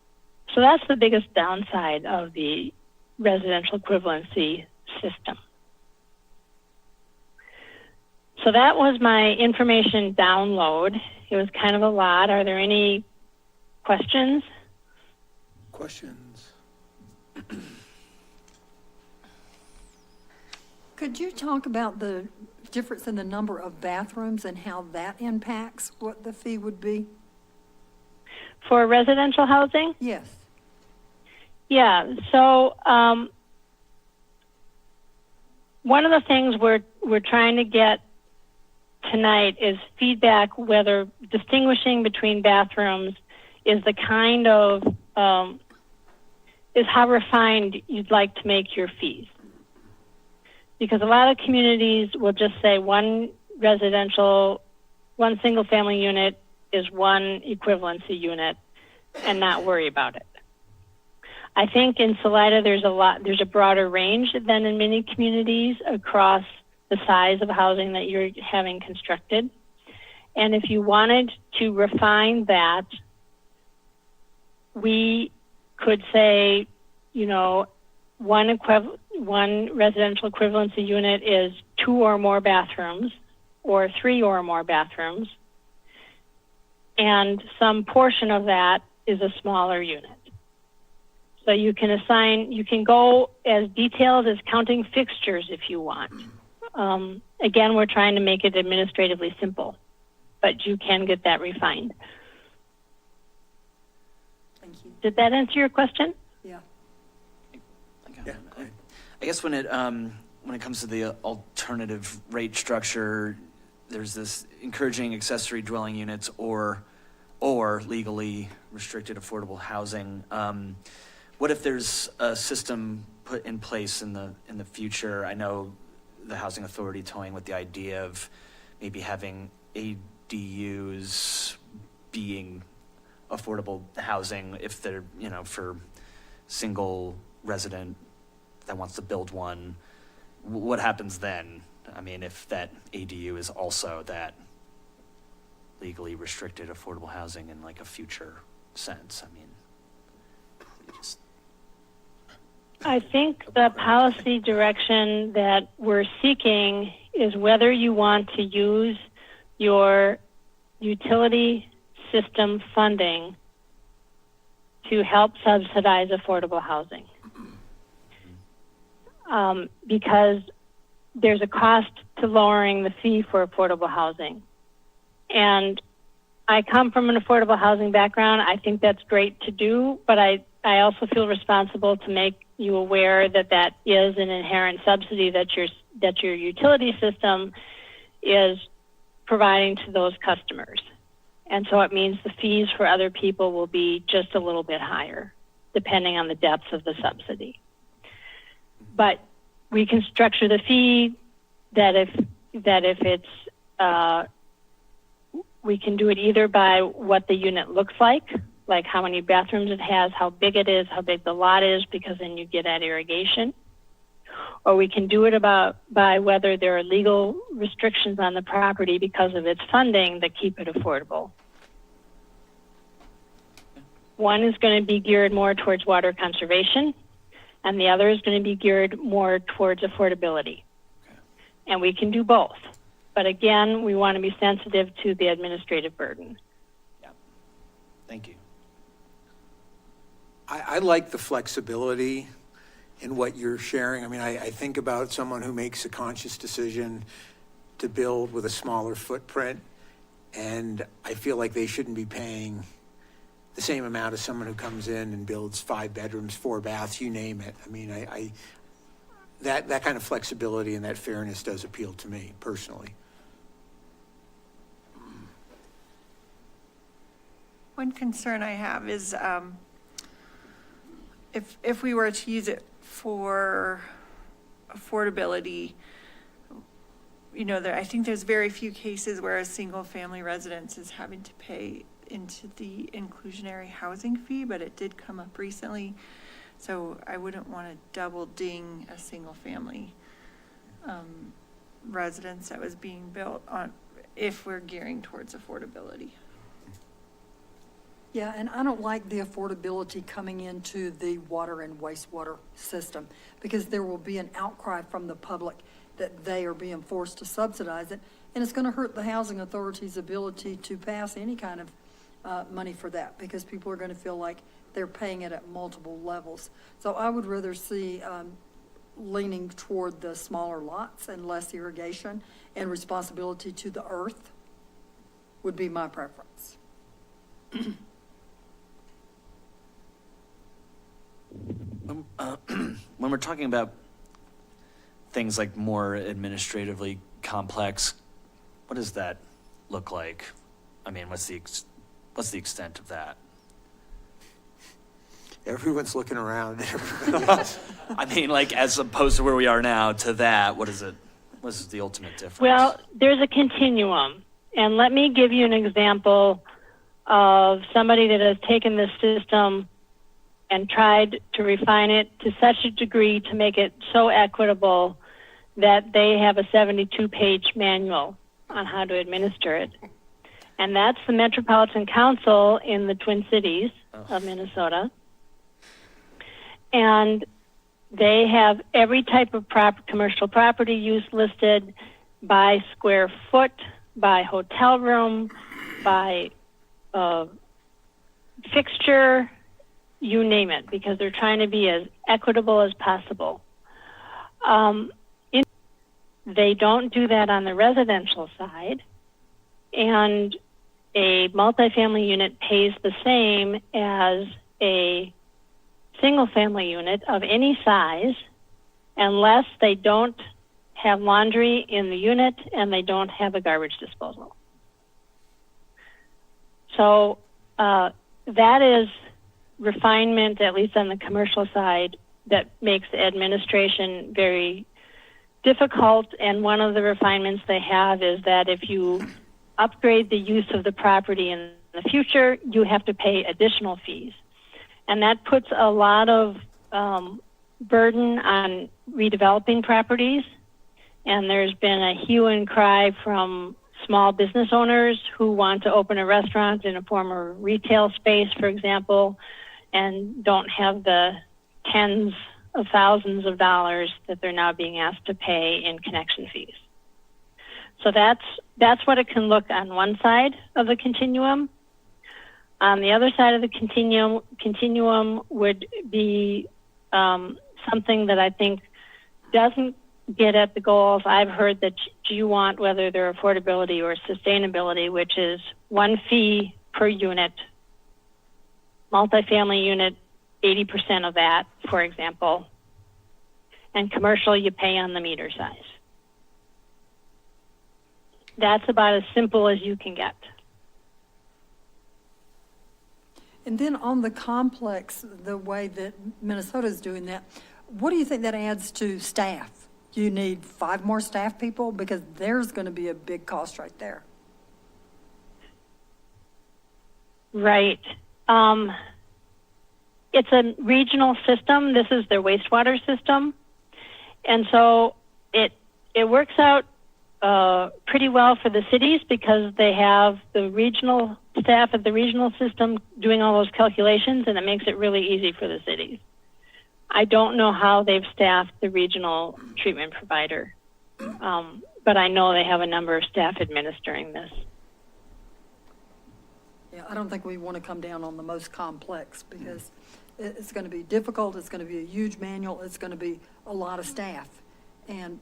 So that's the biggest downside of the residential equivalency system. So that was my information download. It was kind of a lot. Are there any questions? Questions? Could you talk about the difference in the number of bathrooms and how that impacts what the fee would be? For residential housing? Yes. Yeah, so one of the things we're trying to get tonight is feedback whether distinguishing between bathrooms is the kind of, is how refined you'd like to make your fees. Because a lot of communities will just say one single family unit is one equivalency unit and not worry about it. I think in Salida there's a broader range than in many communities across the size of housing that you're having constructed. And if you wanted to refine that, we could say, you know, one residential equivalency unit is 2 or more bathrooms or 3 or more bathrooms, and some portion of that is a smaller unit. So you can go as detailed as counting fixtures if you want. Again, we're trying to make it administratively simple, but you can get that refined. Thank you. Did that answer your question? Yeah. Yeah. I guess when it comes to the alternative rate structure, there's this encouraging accessory dwelling units or legally restricted affordable housing. What if there's a system put in place in the future? I know the Housing Authority toying with the idea of maybe having ADUs being affordable housing if they're, for single resident that wants to build one. What happens then? I mean, if that ADU is also that legally restricted affordable housing in like a future sense, I mean, I think the policy direction that we're seeking is whether you want to use your utility system funding to help subsidize affordable housing. Because there's a cost to lowering the fee for affordable housing. And I come from an affordable housing background. I think that's great to do, but I also feel responsible to make you aware that that is an inherent subsidy that your utility system is providing to those customers. And so it means the fees for other people will be just a little bit higher, depending on the depth of the subsidy. But we can structure the fee that if it's, we can do it either by what the unit looks like how many bathrooms it has, how big it is, how big the lot is, because then you get at irrigation. or we can do it by whether there are legal restrictions on the property because of its funding that keep it affordable. One is going to be geared more towards water conservation, and the other is going to be geared more towards affordability. And we can do both. But again, we want to be sensitive to the administrative burden. Yeah. Thank you. I like the flexibility in what you're sharing. I mean, I think about someone who makes a conscious decision to build with a smaller footprint, and I feel like they shouldn't be paying the same amount as someone who comes in and builds 5 bedrooms, 4 baths, you name it. I mean, that kind of flexibility and that fairness does appeal to me personally. One concern I have is if we were to use it for affordability, you know, I think there's very few cases where a single-family residence is having to pay into the inclusionary housing fee, but it did come up recently. So I wouldn't want to double ding a single-family residence that was being built on if we're gearing towards affordability. Yeah, and I don't like the affordability coming into the water and wastewater system, because there will be an outcry from the public that they are being forced to subsidize it, and it's going to hurt the housing authority's ability to pass any kind of money for that, because people are going to feel like they're paying it at multiple levels. So I would rather see leaning toward the smaller lots and less irrigation and responsibility to the earth would be my preference. When we're talking about things like more administratively complex, what does that look like? I mean, what's the extent of that? Everyone's looking around. I mean, like, as opposed to where we are now to that, what is it? What is the ultimate difference? Well, there's a continuum. And let me give you an example of somebody that has taken this system and tried to refine it to such a degree to make it so equitable that they have a 72-page manual on how to administer it. And that's the Metropolitan Council in the Twin Cities of Minnesota. And they have every type of commercial property use listed by square foot, by hotel room, by fixture, you name it, because they're trying to be as equitable as possible. They don't do that on the residential side, and a multifamily unit pays the same as a single-family unit of any size, unless they don't have laundry in the unit and they don't have a garbage disposal. So that is refinement, at least on the commercial side, that makes the administration very difficult. And one of the refinements they have is that if you upgrade the use of the property in the future, you have to pay additional fees. And that puts a lot of burden on redeveloping properties. And there's been a hue and cry from small business owners who want to open a restaurant in a former retail space, for example, and don't have the tens of thousands of dollars that they're now being asked to pay in connection fees. So that's what it can look on one side of the continuum. On the other side of the continuum would be something that I think doesn't get at the goals I've heard that you want, whether they're affordability or sustainability, which is one fee per unit. Multifamily unit, 80% of that, for example. And commercial, you pay on the meter size. That's about as simple as you can get. And then on the complex, the way that Minnesota is doing that, what do you think that adds to staff? You need 5 more staff people? Because there's going to be a big cost right there. Right. It's a regional system. This is their wastewater system. And so it works out pretty well for the cities because they have the regional staff at the regional system doing all those calculations, and it makes it really easy for the cities. I don't know how they've staffed the regional treatment provider, but I know they have a number of staff administering this. Yeah, I don't think we want to come down on the most complex because it's going to be difficult. It's going to be a huge manual. It's going to be a lot of staff. And,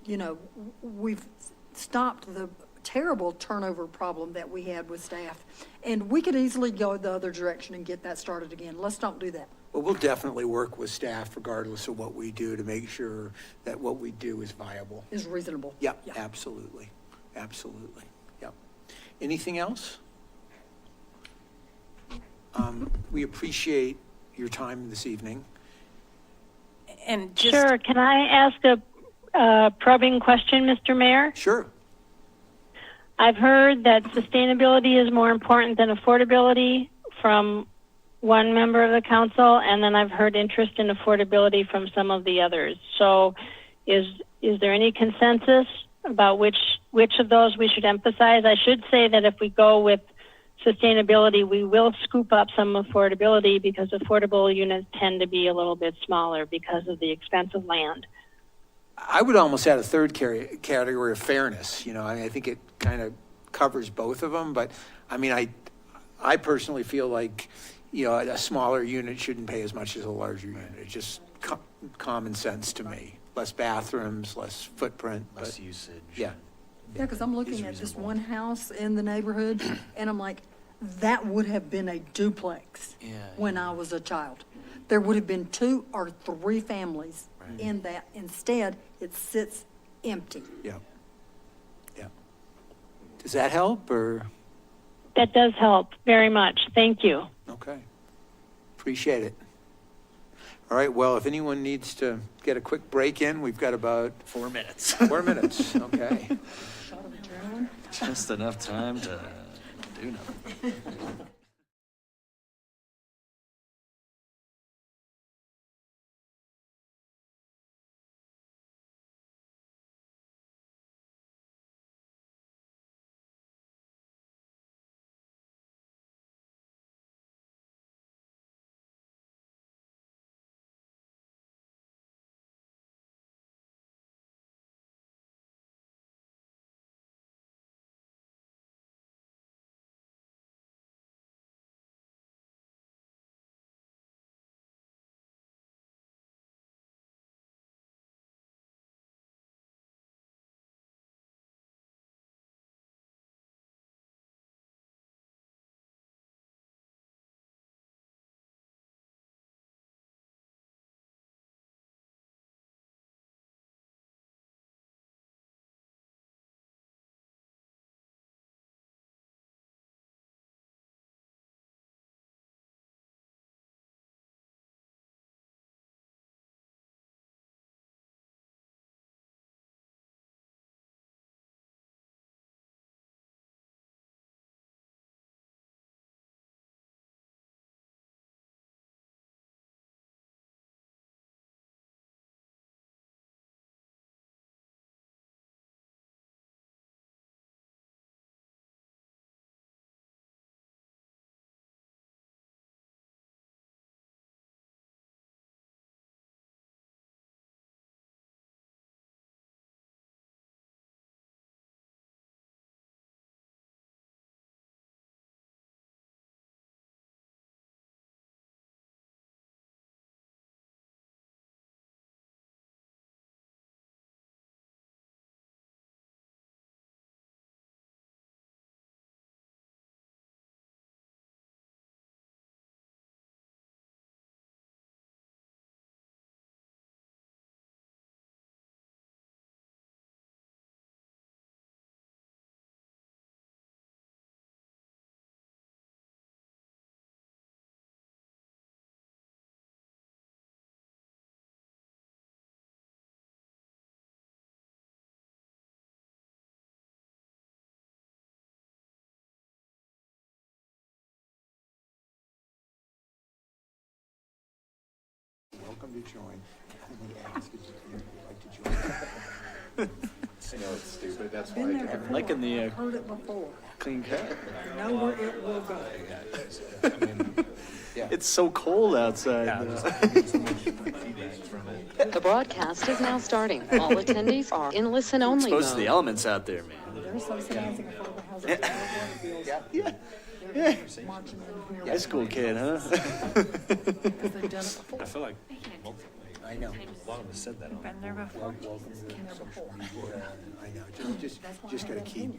you know, we've stopped the terrible turnover problem that we had with staff. And we could easily go the other direction and get that started again. Let's don't do that. Well, we'll definitely work with staff regardless of what we do to make sure that what we do is viable. Is reasonable. Yep, Yeah. absolutely, absolutely, yep. Anything else? We appreciate your time this evening. And just. Sure. Can I ask a probing question, Mr. Mayor? Sure. I've heard that sustainability is more important than affordability from one member of the council, and then I've heard interest in affordability from some of the others. So is there any consensus about which of those we should emphasize? I should say that if we go with sustainability, we will scoop up some affordability because affordable units tend to be a little bit smaller because of the expense of land. I would almost add a third category of fairness. You know, I mean, I think it kind of covers both of them, but I mean, I personally feel like, you know, a smaller unit shouldn't pay as much as a larger unit. It's just common sense to me. Less bathrooms, less footprint. Less but, usage. Yeah. Yeah, because I'm looking Is at this reasonable. one house in the neighborhood, and I'm like, that would have been a duplex Yeah, when I was a child. There would have been 2 or 3 families in that. Instead, it sits empty. Yeah. Yeah. Does that help or? That does help very much. Thank you. Okay. Appreciate it. All right. Well, if anyone needs to get a quick break in, we've got about 4 minutes. 4 minutes. Okay. Just enough time to do nothing. welcome to join. Only ask if you would like to join. I know it's stupid, that's why. Been there before. Liking the, Heard it before. clean cut. I know where it will go. It's so cold outside. The broadcast is now starting. All attendees are in listen-only Exposed to the mode. elements out there, man. They're subsidizing affordable housing. They're marching in here High school kid, huh? because they've done it before. I feel like I know. a lot of us said that. Been there before. Welcome to social media. I know, just gotta keep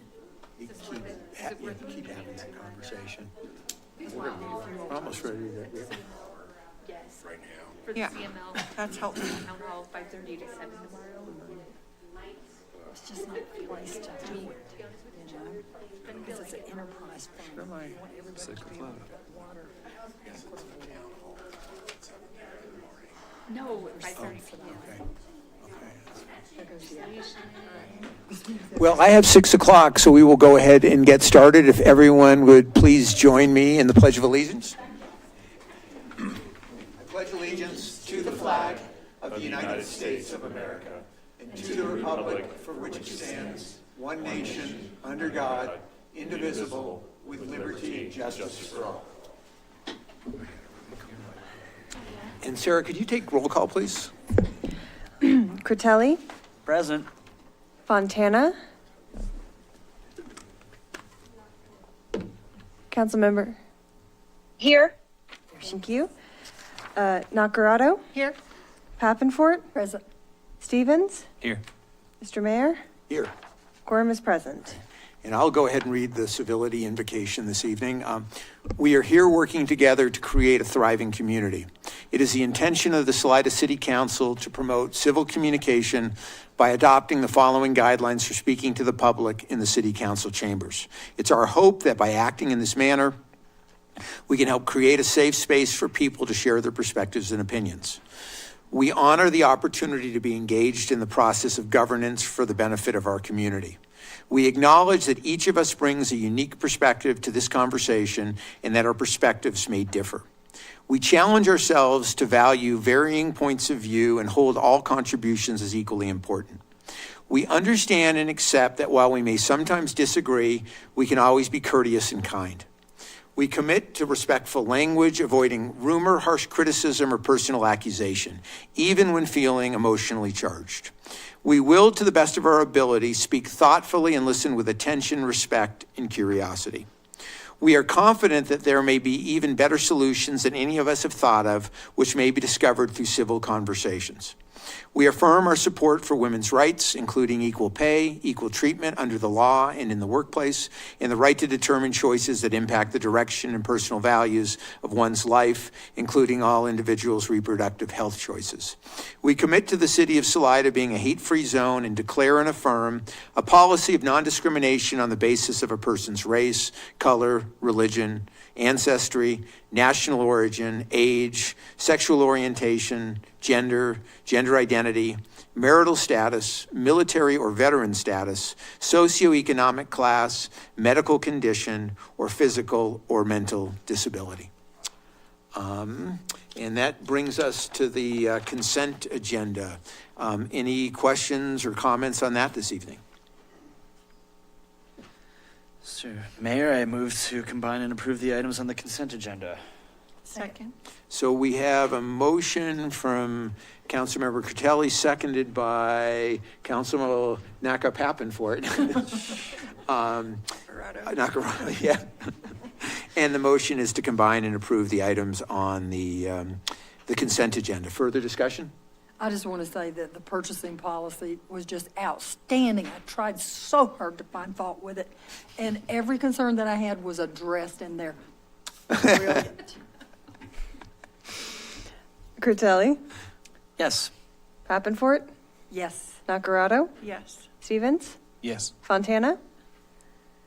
having that conversation. We're almost ready to, Yes, Right now. for the Yeah. CML. That's helpful. Town hall, 5:30 to 7 tomorrow. It's just not the place to do it, you know? Because it's an enterprise fund. We want everybody to be able to get water. No, 5:30 p.m. well, I have 6 o'clock, so we will go ahead and get started. If everyone would please join me in the Pledge of Allegiance. I pledge allegiance to the flag of the United States of America and to the republic for which it stands, one nation, under God, indivisible, with liberty and justice for all. And Sarah, could you take roll call, please? Critelli, Present. Fontana, Councilmember Here. thank you, Nacarado, Here. Pappenfort, Present. Stevens, Here. Mr. Mayor, Here. quorum is present. And I'll go ahead and read the civility invocation this evening. We are here working together to create a thriving community. It is the intention of the Salida City Council to promote civil communication by adopting the following guidelines for speaking to the public in the City Council chambers. It's our hope that by acting in this manner, we can help create a safe space for people to share their perspectives and opinions. We honor the opportunity to be engaged in the process of governance for the benefit of our community. We acknowledge that each of us brings a unique perspective to this conversation and that our perspectives may differ. We challenge ourselves to value varying points of view and hold all contributions as equally important. We understand and accept that while we may sometimes disagree, we can always be courteous and kind. We commit to respectful language, avoiding rumor, harsh criticism, or personal accusation, even when feeling emotionally charged. We will, to the best of our ability, speak thoughtfully and listen with attention, respect, and curiosity. We are confident that there may be even better solutions than any of us have thought of, which may be discovered through civil conversations. We affirm our support for women's rights, including equal pay, equal treatment under the law and in the workplace, and the right to determine choices that impact the direction and personal values of one's life, including all individuals' reproductive health choices. We commit to the city of Salida being a hate-free zone and declare and affirm a policy of non-discrimination on the basis of a person's race, color, religion, ancestry, national origin, age, sexual orientation, gender identity, marital status, military or veteran status, socioeconomic class, medical condition, or physical or mental disability. And that brings us to the consent agenda. Any questions or comments on that this evening? Sir Mayor, I move to combine and approve the items on the consent agenda. Second. So we have a motion from Councilmember Critelli, seconded by Councilmember Pappenfort. Nacarado, yeah. And the motion is to combine and approve the items on the consent agenda. Further discussion? I just want to say that the purchasing policy was just outstanding. I tried so hard to find fault with it, and every concern that I had was addressed in there. Brilliant. Critelli, Yes. Pappenfort, Yes. Nacarado, Yes. Stevens, Yes. Fontana,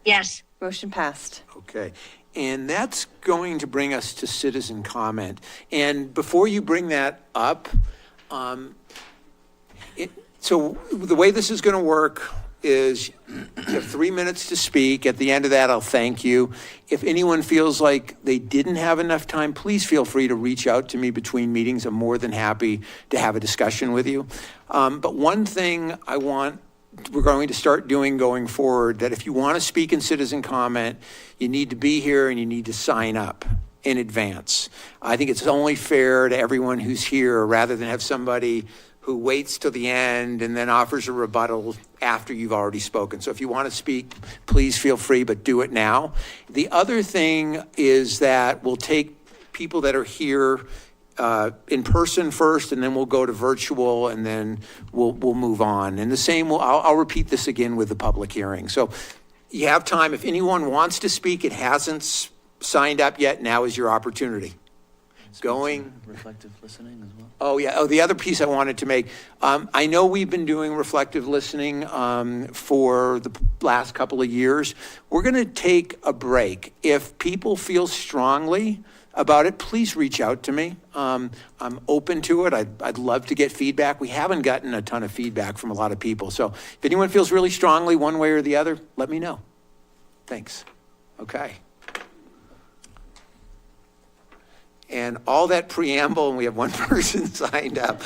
Yes. motion passed. Okay. And that's going to bring us to citizen comment. And before you bring that up, so the way this is going to work is you have 3 minutes to speak. At the end of that, I'll thank you. If anyone feels like they didn't have enough time, please feel free to reach out to me between meetings. I'm more than happy to have a discussion with you. But one thing we're going to start doing going forward, that if you want to speak in citizen comment, you need to be here and you need to sign up in advance. I think it's only fair to everyone who's here, rather than have somebody who waits till the end and then offers a rebuttal after you've already spoken. So if you want to speak, please feel free, but do it now. The other thing is that we'll take people that are here in person first, and then we'll go to virtual, and then we'll move on. And the same, I'll repeat this again with the public hearing. So you have time. If anyone wants to speak, it hasn't signed up yet, now is your opportunity. Going. Reflective listening as well. Oh, yeah. Oh, the other piece I wanted to make, I know we've been doing reflective listening for the last couple of years. We're going to take a break. If people feel strongly about it, please reach out to me. I'm open to it. I'd love to get feedback. We haven't gotten a ton of feedback from a lot of people. So if anyone feels really strongly one way or the other, let me know. Thanks. Okay. And all that preamble, and we have one person signed up.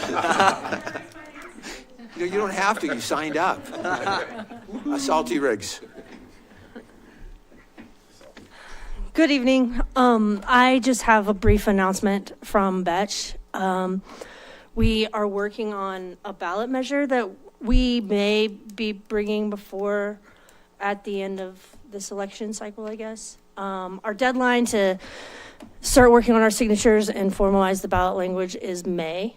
You don't have to, you signed up. Salty Riggs. Good evening. I just have a brief announcement from Betch. We are working on a ballot measure that we may be bringing before at the end of this election cycle, I guess. Our deadline to start working on our signatures and formalize the ballot language is May.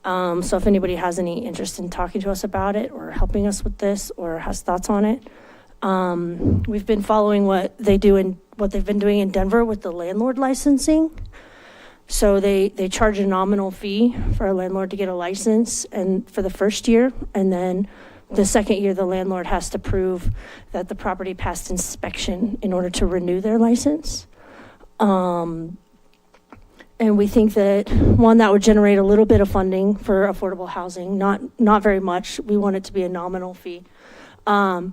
So if anybody has any interest in talking to us about it or helping us with this or has thoughts on it, we've been following what they've been doing in Denver with the landlord licensing. So they charge a nominal fee for a landlord to get a license, and for the first year, and then the second year the landlord has to prove that the property passed inspection in order to renew their license. And we think that, one, that would generate a little bit of funding for affordable housing, not very much. We want it to be a nominal fee. But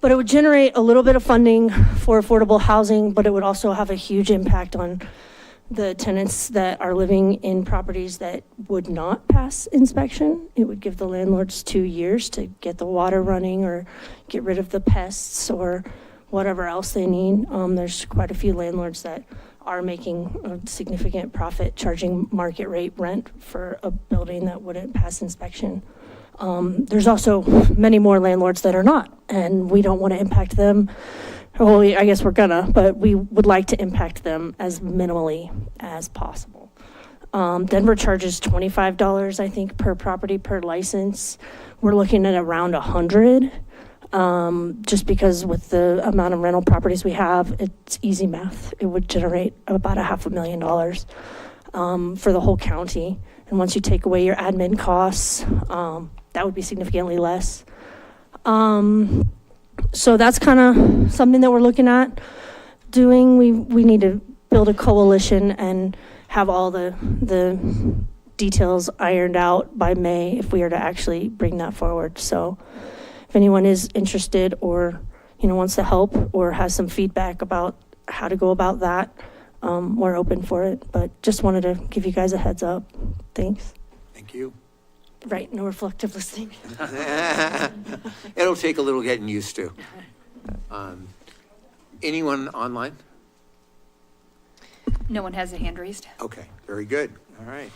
it would generate a little bit of funding for affordable housing, but it would also have a huge impact on the tenants that are living in properties that would not pass inspection. It would give the landlords 2 years to get the water running or get rid of the pests or whatever else they need. There's quite a few landlords that are making a significant profit charging market rate rent for a building that wouldn't pass inspection. There's also many more landlords that are not, and we don't want to impact them. Well, I guess we're gonna, but we would like to impact them as minimally as possible. Denver charges $25, I think, per property per license. We're looking at around 100. Just because with the amount of rental properties we have, it's easy math. It would generate about $500,000 for the whole county. And once you take away your admin costs, that would be significantly less. So that's kind of something that we're looking at doing. We need to build a coalition and have all the details ironed out by May if we are to actually bring that forward. So if anyone is interested or, wants to help or has some feedback about how to go about that, we're open for it. But just wanted to give you guys a heads up. Thanks. Thank you. Right, no reflective listening. It'll take a little getting used to. Anyone online? No one has a hand raised. Okay, very good. All right.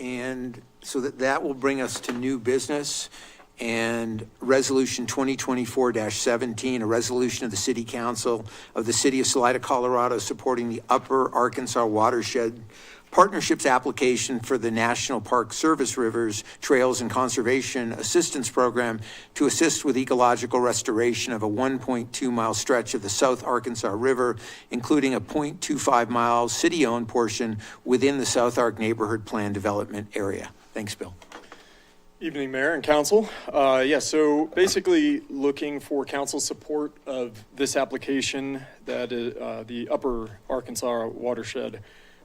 And so that will bring us to new business and Resolution 2024-17, a resolution of the City Council of the City of Salida, Colorado, supporting the Upper Arkansas Watershed Partnerships application for the National Park Service Rivers, Trails, and Conservation Assistance Program to assist with ecological restoration of a 1.2-mile stretch of the South Arkansas River, including a 0.25-mile city-owned portion within the South Ark Neighborhood Plan Development Area. Thanks, Bill. Evening, Mayor and Council. So basically looking for council support of this application that the Upper Arkansas Watershed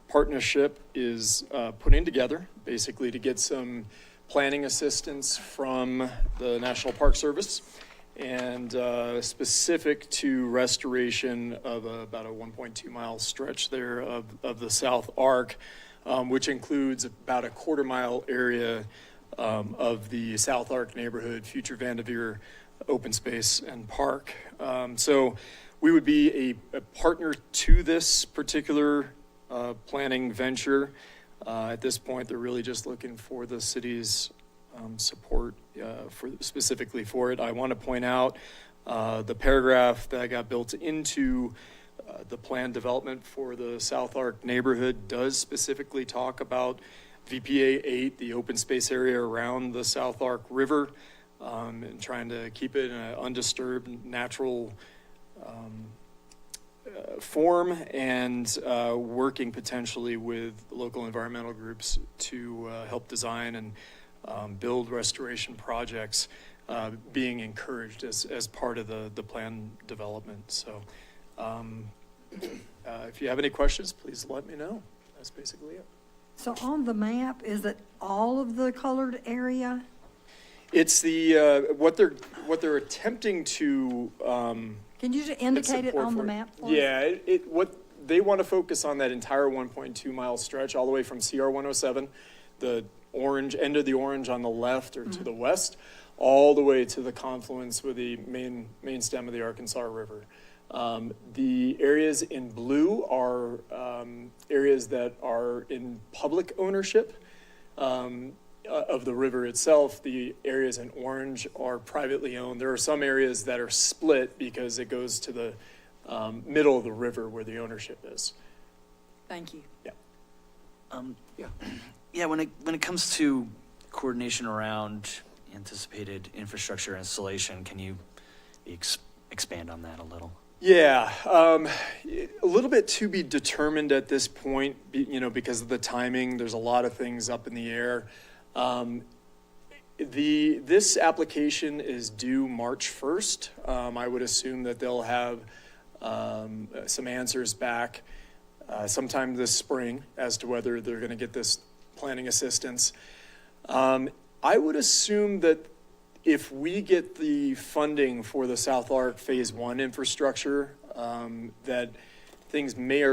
Partnership is putting together, basically to get some planning assistance from the National Park Service and specific to restoration of about a 1.2 mile stretch there of the South Arc, which includes about a quarter-mile area of the South Arc neighborhood, future Vanderveer open space and park. So we would be a partner to this particular planning venture. At this point, they're really just looking for the city's support specifically for it. I want to point out the paragraph that got built into the planned development for the South Arc neighborhood does specifically talk about VPA 8, the open space area around the South Arc River, and trying to keep it in an undisturbed natural form, and working potentially with local environmental groups to help design and build restoration projects, being encouraged as part of the plan development. So if you have any questions, please let me know. That's basically it. So on the map, is it all of the colored area? It's the what they're attempting to Can you just indicate it support on the for map for us? Yeah, what they want to focus on that entire 1.2 mile stretch all the way from CR 107, the orange end of the orange on the left or to the west, all the way to the confluence with the main stem of the Arkansas River. The areas in blue are areas that are in public ownership of the river itself. The areas in orange are privately owned. There are some areas that are split because it goes to the middle of the river where the ownership is. Thank you. Yeah. Yeah, when it comes to coordination around anticipated infrastructure installation, can you expand on that a little? Yeah, a little bit to be determined at this point, because of the timing. There's a lot of things up in the air. This application is due March 1st. I would assume that they'll have some answers back sometime this spring as to whether they're going to get this planning assistance. I would assume that if we get the funding for the South Arc Phase 1 infrastructure, that things may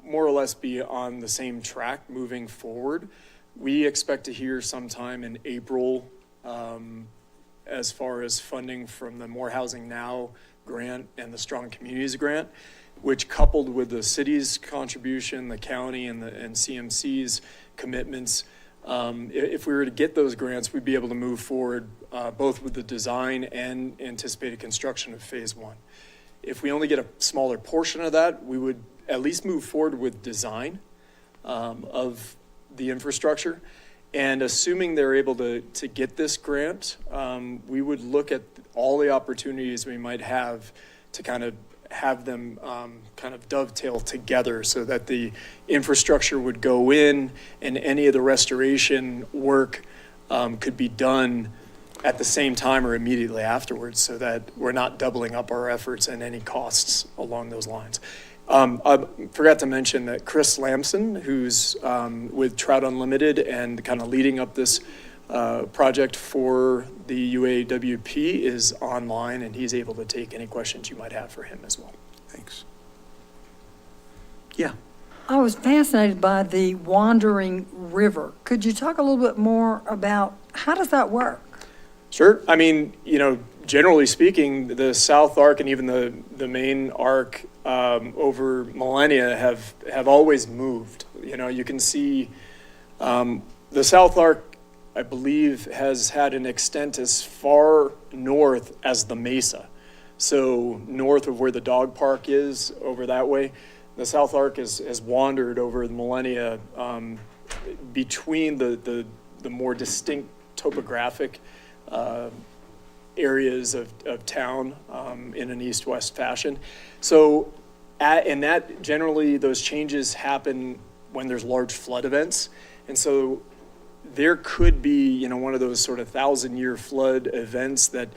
more or less be on the same track moving forward. We expect to hear sometime in April as far as funding from the More Housing Now grant and the Strong Communities grant, which, coupled with the city's contribution, the county and CMC's commitments, if we were to get those grants, we'd be able to move forward both with the design and anticipated construction of Phase 1. If we only get a smaller portion of that, we would at least move forward with design of the infrastructure. And assuming they're able to get this grant, we would look at all the opportunities we might have to kind of have them kind of dovetail together so that the infrastructure would go in and any of the restoration work could be done at the same time or immediately afterwards, so that we're not doubling up our efforts and any costs along those lines. I forgot to mention that Chris Lamson, who's with Trout Unlimited and kind of leading up this project for the UAWP, is online, and he's able to take any questions you might have for him as well. Thanks. Yeah. I was fascinated by the wandering river. Could you talk a little bit more about how does that work? Sure. I mean, generally speaking, the South Arc and even the main arc over millennia have always moved. You can see the South Arc, I believe, has had an extent as far north as the Mesa. So north of where the dog park is, over that way, the South Arc has wandered over the millennia between the more distinct topographic areas of town in an east-west fashion. So, and that generally, those changes happen when there's large flood events. And so there could be, one of those sort of 1,000-year flood events that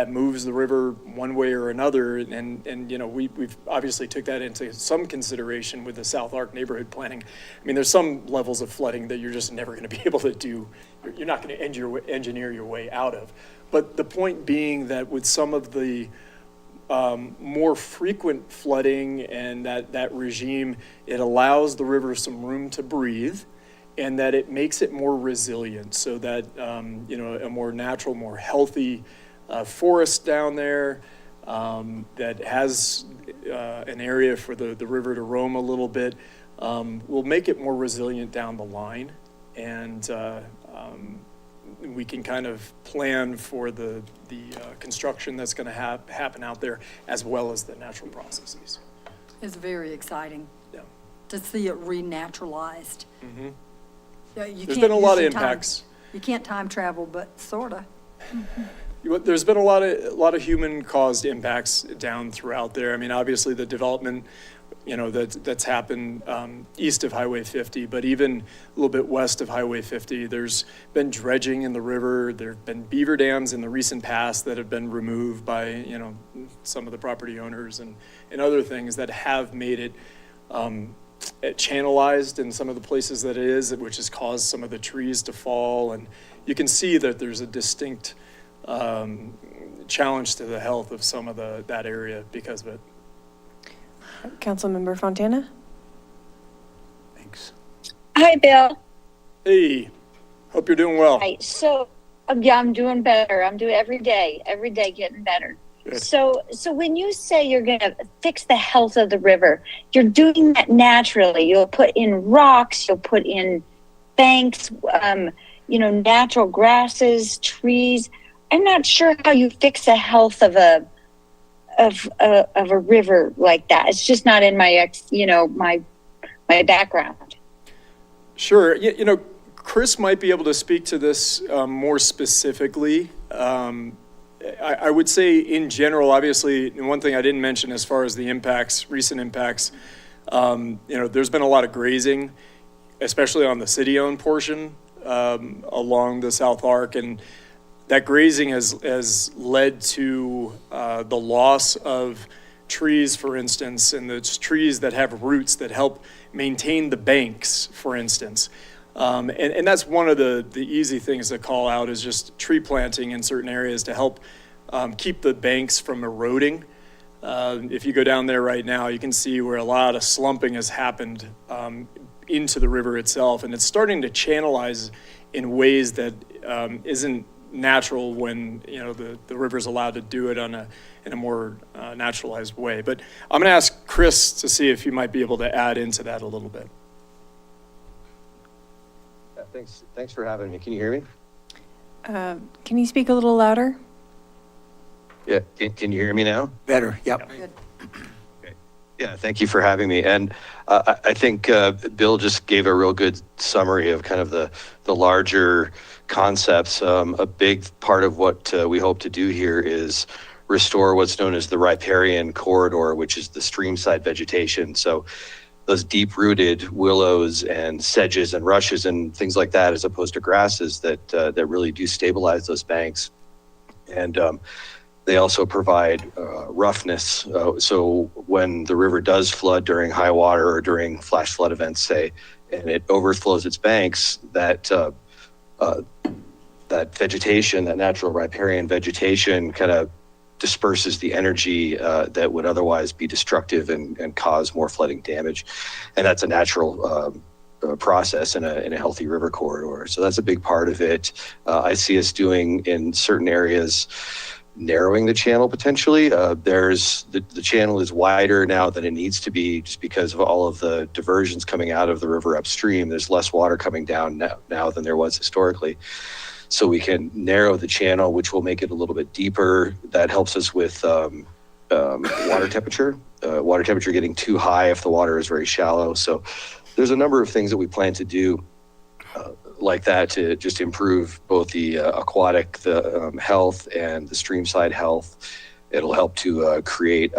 moves the river one way or another. And we've obviously took that into some consideration with the South Arc neighborhood planning. I mean, there's some levels of flooding that you're just never going to be able to do. You're not going to engineer your way out of. But the point being that with some of the more frequent flooding and that regime, it allows the river some room to breathe, and that it makes it more resilient, so that a more natural, more healthy forest down there that has an area for the river to roam a little bit will make it more resilient down the line, and we can kind of plan for the construction that's going to happen out there, as well as the natural processes. It's very exciting. Yeah. To see it renaturalized. Mm-hmm. Yeah, you There's can't been a lot of use the time- impacts. You can't time travel, but sorta. There's been a lot of human-caused impacts down throughout there. I mean, obviously the development, that's happened east of Highway 50, but even a little bit west of Highway 50, there's been dredging in the river. There've been beaver dams in the recent past that have been removed by, some of the property owners and other things that have made it channelized in some of the places that it is, which has caused some of the trees to fall. And you can see that there's a distinct challenge to the health of some of that area because of it. Councilmember Fontana? Thanks. Hi, Bill. Hey, hope you're doing well. Hi. So, yeah, I'm doing better. I'm doing every day getting better. Good. So when you say you're going to fix the health of the river, you're doing that naturally. You'll put in rocks, you'll put in banks, natural grasses, trees. I'm not sure how you fix the health of a river like that. It's just not in my my background. Sure. Chris might be able to speak to this more specifically. I would say in general, obviously, one thing I didn't mention as far as the impacts, recent impacts, there's been a lot of grazing, especially on the city-owned portion along the South Arc, and that grazing has led to the loss of trees, for instance, and the trees that have roots that help maintain the banks, for instance. And that's one of the easy things to call out is just tree planting in certain areas to help keep the banks from eroding. If you go down there right now, you can see where a lot of slumping has happened into the river itself, and it's starting to channelize in ways that isn't natural when the river's allowed to do it in a more naturalized way. But I'm going to ask Chris to see if he might be able to add into that a little bit. Thanks for having me. Can you hear me? Can you speak a little louder? Yeah. Can you hear me now? Better, yep. Good. Okay. Yeah, thank you for having me. And I think Bill just gave a real good summary of kind of the larger concepts. A big part of what we hope to do here is restore what's known as the riparian corridor, which is the streamside vegetation. So those deep-rooted willows and sedges and rushes and things like that, as opposed to grasses that really do stabilize those banks. And they also provide roughness. So when the river does flood during high water or during flash flood events, say, and it overflows its banks, that vegetation, that natural riparian vegetation, kind of disperses the energy that would otherwise be destructive and cause more flooding damage. And that's a natural process in a healthy river corridor. So that's a big part of it. I see us doing in certain areas, narrowing the channel potentially. There's the channel is wider now than it needs to be just because of all of the diversions coming out of the river upstream. There's less water coming down now than there was historically. So we can narrow the channel, which will make it a little bit deeper. That helps us with water temperature. Water temperature getting too high if the water is very shallow. So there's a number of things that we plan to do like that to just improve both the aquatic health and the streamside health. It'll help to create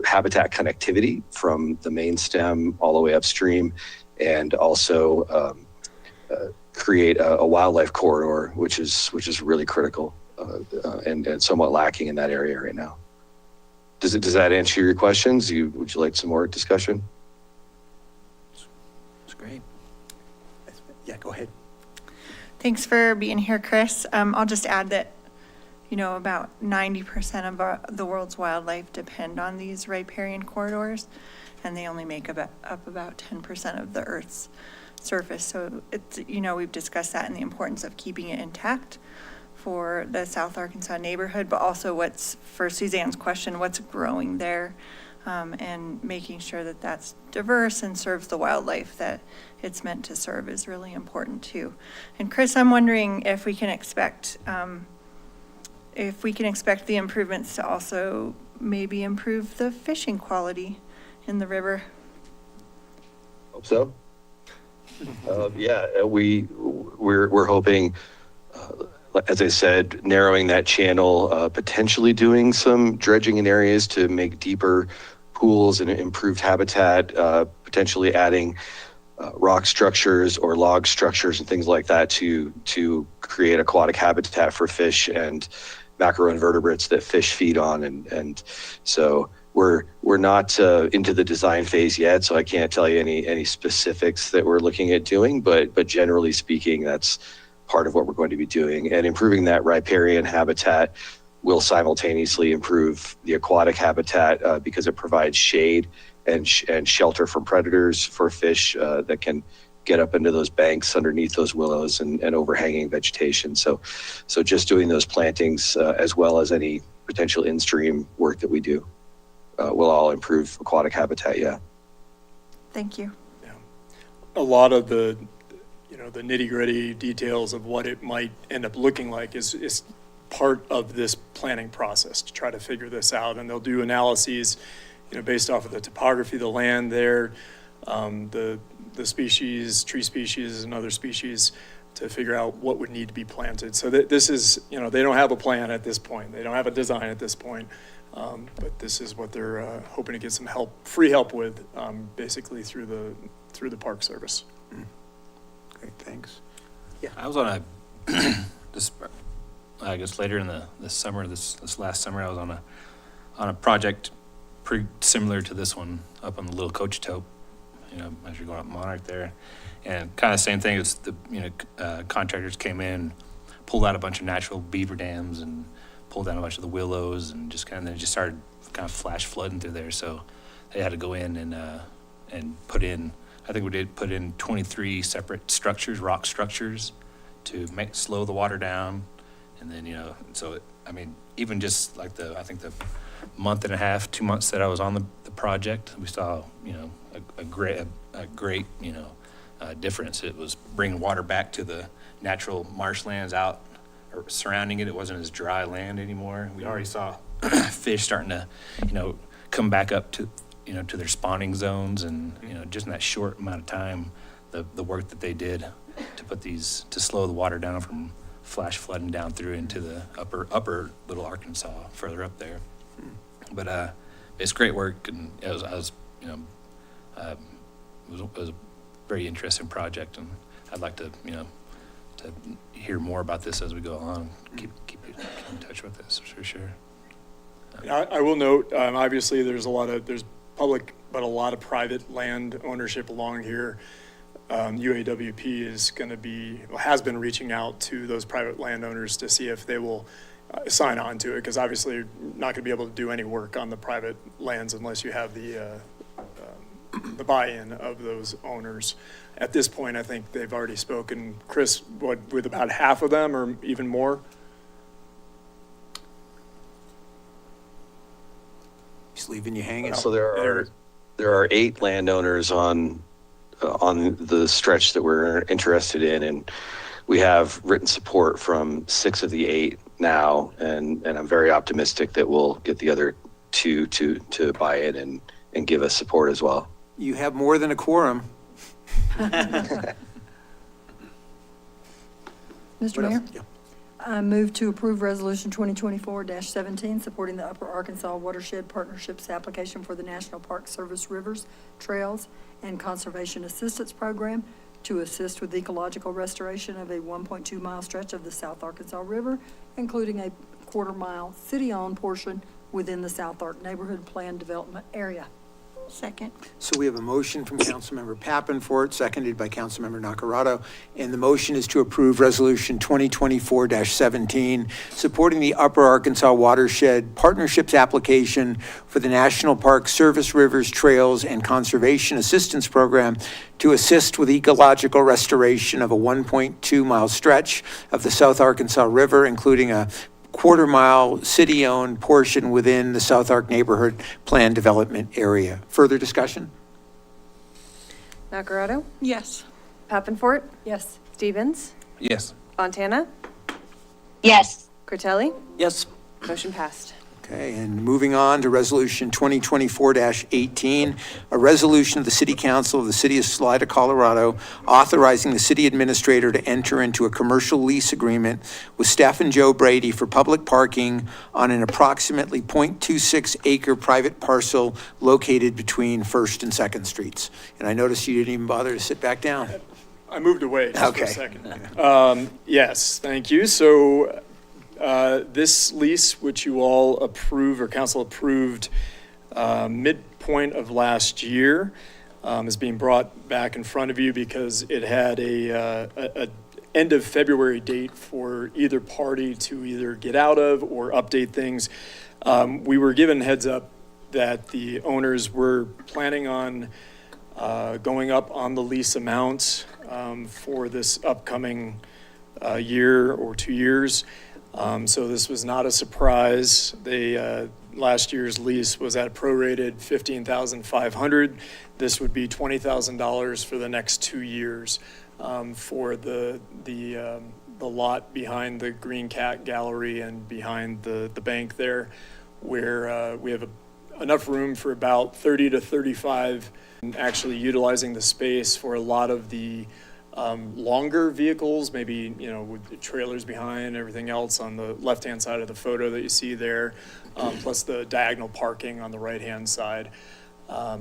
habitat connectivity from the main stem all the way upstream, and also create a wildlife corridor, which is really critical and somewhat lacking in that area right now. Does that answer your questions? Would you like some more discussion? That's great. Yeah, go ahead. Thanks for being here, Chris. I'll just add that you know, about 90% of the world's wildlife depend on these riparian corridors, and they only make up about 10% of the Earth's surface. So it's, you know, we've discussed that and the importance of keeping it intact for the South Arkansas neighborhood, but also what's, for Suzanne's question, what's growing there, and making sure that that's diverse and serves the wildlife that it's meant to serve is really important too. And Chris, I'm wondering if we can expect the improvements to also maybe improve the fishing quality in the river. Hope so. Yeah, we're hoping, as I said, narrowing that channel, potentially doing some dredging in areas to make deeper pools and improved habitat, potentially adding rock structures or log structures and things like that to create aquatic habitat for fish and macroinvertebrates that fish feed on. And so we're not into the design phase yet, so I can't tell you any specifics that we're looking at doing, but generally speaking, that's part of what we're going to be doing. And improving that riparian habitat will simultaneously improve the aquatic habitat because it provides shade and shelter from predators for fish that can get up into those banks underneath those willows and overhanging vegetation. So just doing those plantings as well as any potential in-stream work that we do will all improve aquatic habitat, yeah. Thank you. Yeah. A lot of the nitty-gritty details of what it might end up looking like is part of this planning process to try to figure this out. And they'll do analyses, based off of the topography of the land there, the species, tree species and other species, to figure out what would need to be planted. So this is, they don't have a plan at this point. They don't have a design at this point. But this is what they're hoping to get some free help with, basically through the Park Service. Great, thanks. I was on I guess later in the summer, this last summer, I was on a project pretty similar to this one up on the Little Coachtope, as you're going up Monarch there. And kind of same thing, it's the, contractors came in, pulled out a bunch of natural beaver dams and pulled down a bunch of the willows and just started kind of flash flooding through there. So they had to go in and put in, I think we did put in 23 separate structures, rock structures, to slow the water down. And then, even just like I think the month and a half, 2 months that I was on the project, we saw, a great difference. It was bringing water back to the natural marshlands out or surrounding it. It wasn't as dry land anymore. We already saw fish starting to, come back up to, to their spawning zones. And, just in that short amount of time, the work that they did to slow the water down from flash flooding down through into the upper Little Arkansas, further up there. But it's great work, and it was a very interesting project, and I'd like to to hear more about this as we go along. Keep in touch with this for sure. I will note, obviously, there's public, but a lot of private land ownership along here. UAWP has been reaching out to those private landowners to see if they will sign on to it, because obviously you're not going to be able to do any work on the private lands unless you have the buy-in of those owners. At this point, I think they've already spoken, Chris, with about half of them or even more? Just leaving you hanging. So there are 8 landowners on the stretch that we're interested in, and we have written support from 6 of the 8 now, and I'm very optimistic that we'll get the other 2 to buy it and give us support as well. You have more than a quorum. Mr. What Mayor? else? Yeah. I move to approve Resolution 2024-17, supporting the Upper Arkansas Watershed Partnership's application for the National Park Service Rivers, Trails, and Conservation Assistance Program to assist with ecological restoration of a 1.2-mile stretch of the South Arkansas River, including a quarter-mile city-owned portion within the South Ark Neighborhood Plan Development Area. Second. So we have a motion from Councilmember Papenfort, seconded by Councilmember Nacarado, and the motion is to approve Resolution 2024-17, supporting the Upper Arkansas Watershed Partnerships application for the National Park Service Rivers, Trails, and Conservation Assistance Program to assist with ecological restoration of a 1.2-mile stretch of the South Arkansas River, including a quarter-mile city-owned portion within the South Ark Neighborhood Plan Development Area. Further discussion? Nacarado? Yes. Papenfort? Yes. Stevens? Yes. Fontana? Yes. Curtelli? Yes. Motion passed. Okay, and moving on to Resolution 2024-18, a resolution of the City Council of the City of Salida, Colorado, authorizing the city administrator to enter into a commercial lease agreement with Steph and Joe Brady for public parking on an approximately .26-acre private parcel located between First and Second Streets. And I noticed you didn't even bother to sit back down. I moved away just for Okay. a second. Yes, thank you. So this lease, which you all approve or council approved midpoint of last year, is being brought back in front of you because it had a end of February date for either party to either get out of or update things. We were given heads up that the owners were planning on going up on the lease amount for this upcoming year or 2 years. So this was not a surprise. They last year's lease was at prorated $15,500. This would be $20,000 for the next 2 years for the lot behind the Green Cat Gallery and behind the bank there, where we have enough room for about 30 to 35, and actually utilizing the space for a lot of the longer vehicles, maybe, with the trailers behind, everything else on the left-hand side of the photo that you see there, plus the diagonal parking on the right-hand side.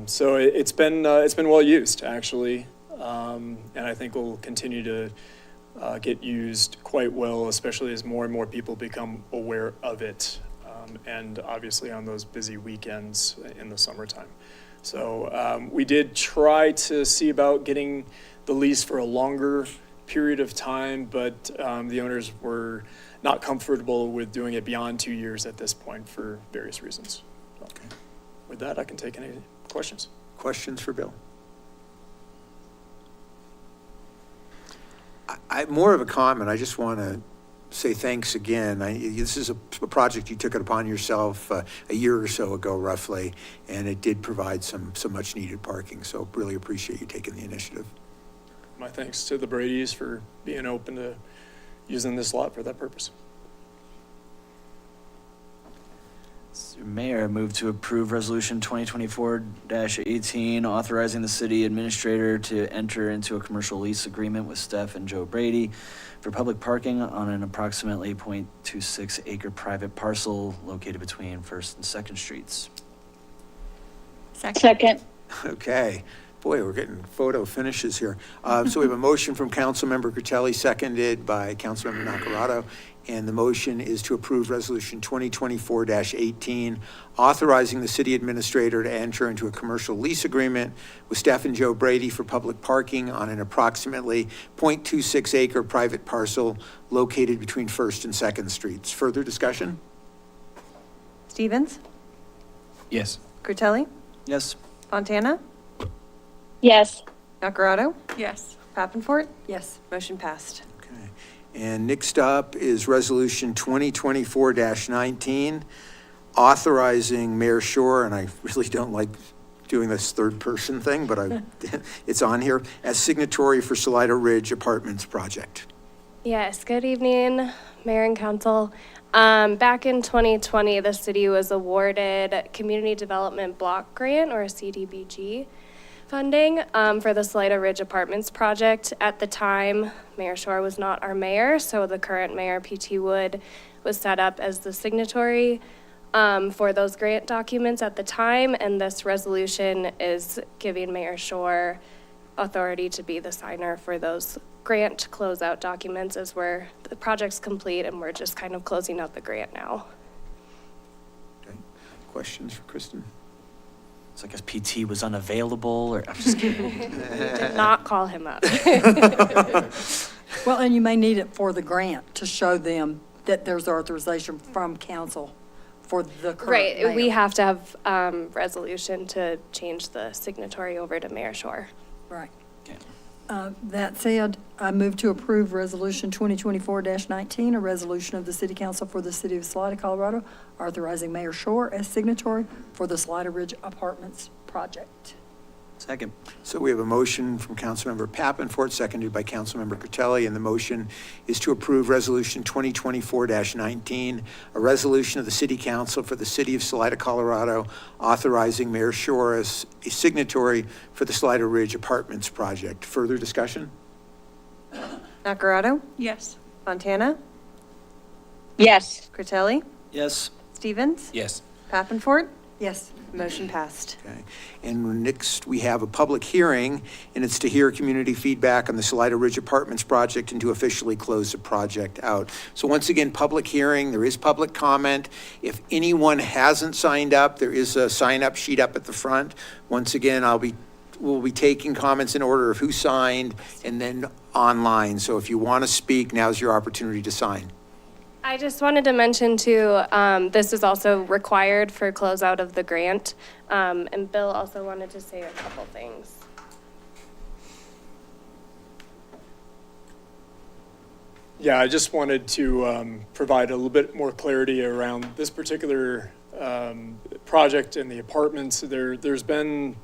So it's been well used, actually, and I think will continue to get used quite well, especially as more and more people become aware of it, and obviously on those busy weekends in the summertime. So we did try to see about getting the lease for a longer period of time, but the owners were not comfortable with doing it beyond 2 years at this point for various reasons. So, with that, I can take any questions. Questions for Bill? I more of a comment. I just want to say thanks again. This is a project you took it upon yourself a year or so ago, roughly, and it did provide some much needed parking. So really appreciate you taking the initiative. My thanks to the Bradys for being open to using this lot for that purpose. Mayor, I move to approve Resolution 2024-18, authorizing the city administrator to enter into a commercial lease agreement with Steph and Joe Brady for public parking on an approximately .26-acre private parcel located between First and Second Streets. Second. Okay. Boy, we're getting photo finishes here. So we have a motion from Councilmember Curtelli, seconded by Councilmember Nacarado, and the motion is to approve Resolution 2024-18, authorizing the city administrator to enter into a commercial lease agreement with Steph and Joe Brady for public parking on an approximately .26-acre private parcel located between First and Second Streets. Further discussion? Stevens? Yes. Curtelli? Yes. Fontana? Yes. Nacarado? Yes. Papenfort? Yes. Motion passed. Okay. And next up is Resolution 2024-19, authorizing Mayor Shore, and I really don't like doing this third-person thing, but it's on here, as signatory for Salida Ridge Apartments project. Yes, good evening, Mayor and Council. Back in 2020, the city was awarded Community Development Block Grant, or a CDBG, funding for the Salida Ridge Apartments project. At the time, Mayor Shore was not our mayor, so the current mayor, P.T. Wood, was set up as the signatory for those grant documents at the time, and this resolution is giving Mayor Shore authority to be the signer for those grant closeout documents as the project's complete and we're just kind of closing out the grant now. Okay. Questions for Kristen? So I guess PT was unavailable, or, I'm just kidding. Did not call him up. Well, and you may need it for the grant to show them that there's authorization from council for the current Right, we mayor. have to have resolution to change the signatory over to Mayor Shore. Right. Okay. That said, I move to approve Resolution 2024-19, a resolution of the City Council for the City of Salida, Colorado, authorizing Mayor Shore as signatory for the Salida Ridge Apartments project. Second. So we have a motion from Councilmember Pappenfort, seconded by Councilmember Curtelli, and the motion is to approve Resolution 2024-19, a resolution of the City Council for the City of Salida, Colorado, authorizing Mayor Shore as a signatory for the Salida Ridge Apartments project. Further discussion? Nacarado? Yes. Fontana? Yes. Curtelli? Yes. Stevens? Yes. Pappenfort? Yes. Motion passed. Okay. And next, we have a public hearing, and it's to hear community feedback on the Salida Ridge Apartments project and to officially close the project out. So once again, public hearing, there is public comment. If anyone hasn't signed up, there is a sign-up sheet up at the front. Once again, we'll be taking comments in order of who signed and then online. So if you want to speak, now's your opportunity to sign. I just wanted to mention too, this is also required for closeout of the grant. And Bill also wanted to say a couple things. Yeah, I just wanted to provide a little bit more clarity around this particular project and the apartments. There's been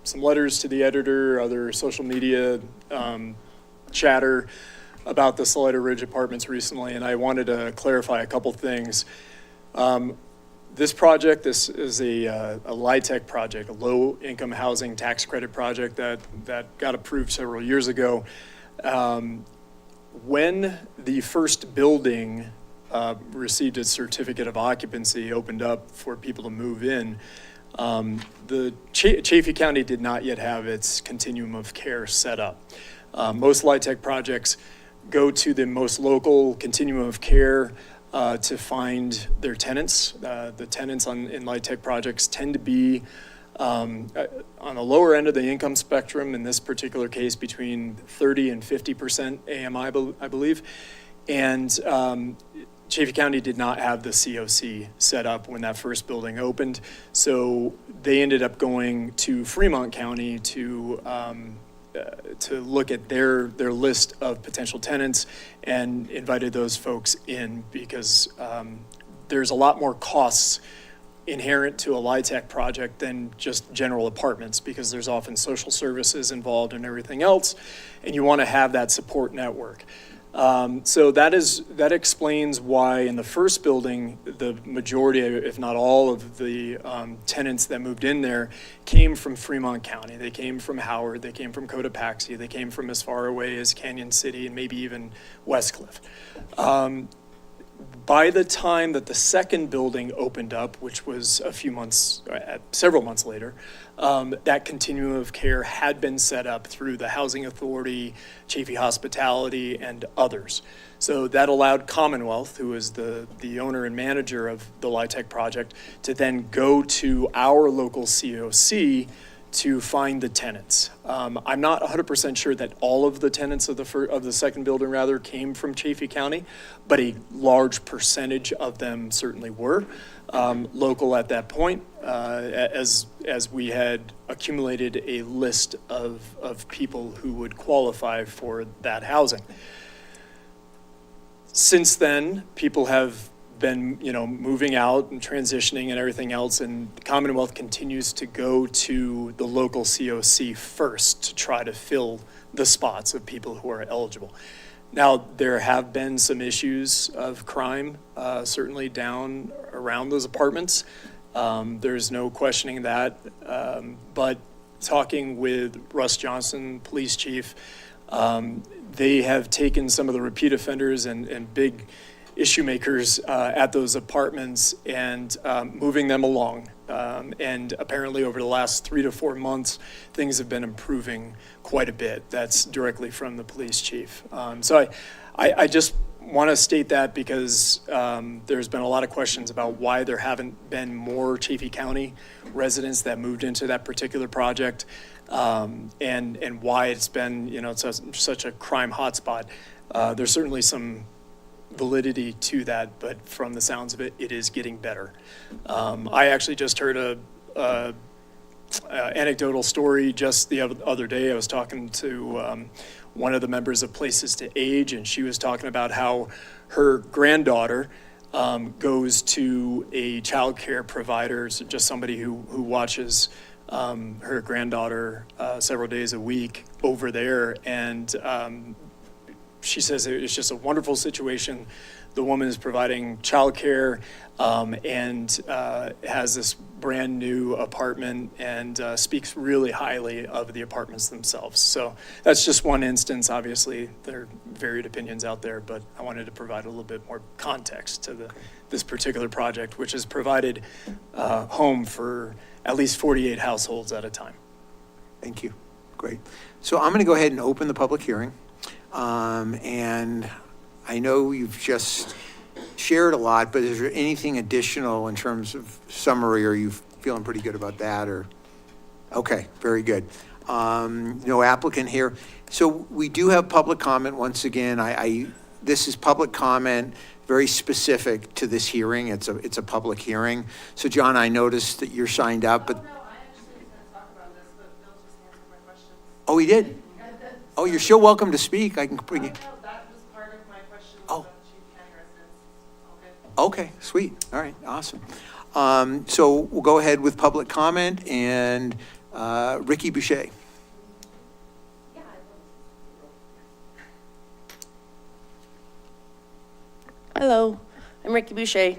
some letters to the editor, other social media chatter about the Salida Ridge Apartments recently, and I wanted to clarify a couple things. This project, this is a LIHTC project, a low-income housing tax credit project that got approved several years ago. When the first building received its certificate of occupancy, opened up for people to move in, the Chaffee County did not yet have its continuum of care set up. Most LIHTC projects go to the most local continuum of care to find their tenants. The tenants in LIHTC projects tend to be on the lower end of the income spectrum, in this particular case between 30 and 50% AMI, I believe. And Chaffee County did not have the COC set up when that first building opened. So they ended up going to Fremont County to look at their list of potential tenants and invited those folks in because there's a lot more costs inherent to a LIHTC project than just general apartments, because there's often social services involved and everything else, and you want to have that support network. So that explains why in the first building, the majority, if not all of the tenants that moved in there came from Fremont County. They came from Howard, they came from Cotopaxi, they came from as far away as Canyon City and maybe even Westcliff. By the time that the second building opened up, which was several months later, that continuum of care had been set up through the Housing Authority, Chaffee Hospitality, and others. So that allowed Commonwealth, who is the owner and manager of the LIHTC project, to then go to our local COC to find the tenants. I'm not 100% sure that all of the tenants of the second building came from Chaffee County, but a large percentage of them certainly were local at that point, as we had accumulated a list of people who would qualify for that housing. Since then, people have been, moving out and transitioning and everything else, and the Commonwealth continues to go to the local COC first to try to fill the spots of people who are eligible. Now, there have been some issues of crime, certainly down around those apartments. There's no questioning that, but talking with Russ Johnson, police chief, they have taken some of the repeat offenders and big issue makers at those apartments and moving them along. And apparently over the last 3 to 4 months, things have been improving quite a bit. That's directly from the police chief. So I just want to state that because there's been a lot of questions about why there haven't been more Chaffey County residents that moved into that particular project, and why it's been, such a crime hotspot. There's certainly some validity to that, but from the sounds of it, it is getting better. I actually just heard a anecdotal story just the other day. I was talking to one of the members of Places to Age, and she was talking about how her granddaughter goes to a child care provider, so just somebody who watches her granddaughter several days a week over there. And she says it's just a wonderful situation. The woman is providing childcare and has this brand new apartment and speaks really highly of the apartments themselves. So that's just one instance. Obviously, there are varied opinions out there, but I wanted to provide a little bit more context to this particular project, which has provided home for at least 48 households at a time. Thank you. Great. So I'm going to go ahead and open the public hearing. And I know you've just shared a lot, but is there anything additional in terms of summary? Are you feeling pretty good about that? Or okay, very good. No applicant here. So we do have public comment. Once again, this is public comment very specific to this hearing. It's a public hearing. So John, I noticed that you're signed up, but. Oh, he did? Oh, you're still welcome to speak. I can bring you. That was part of my question Oh. about Chaffey County residents. Okay, sweet. All right, awesome. So we'll go ahead with public comment and Ricky Boucher. Hello, I'm Ricky Boucher.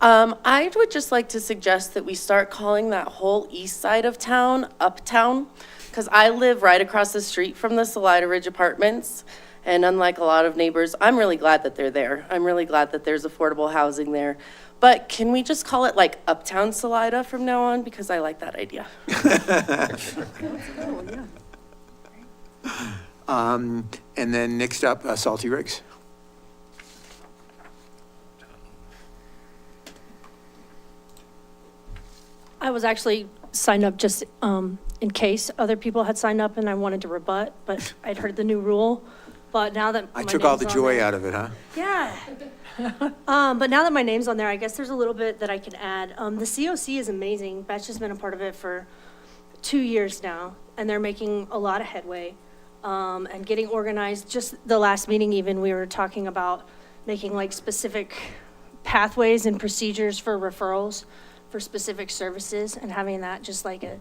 I would just like to suggest that we start calling that whole east side of town Uptown, because I live right across the street from the Salida Ridge Apartments, and unlike a lot of neighbors, I'm really glad that they're there. I'm really glad that there's affordable housing there. But can we just call it like Uptown Salida from now on, because I like that idea. And then next up, Salty Riggs. I was actually signed up just in case other people had signed up and I wanted to rebut, but I'd heard the new rule. But now that I my took all name's the on joy there- out of it, huh? Yeah. But now that my name's on there, I guess there's a little bit that I can add. The COC is amazing. Betch has been a part of it for 2 years now, and they're making a lot of headway and getting organized. Just the last meeting even, we were talking about making like specific pathways and procedures for referrals for specific services and having that just like a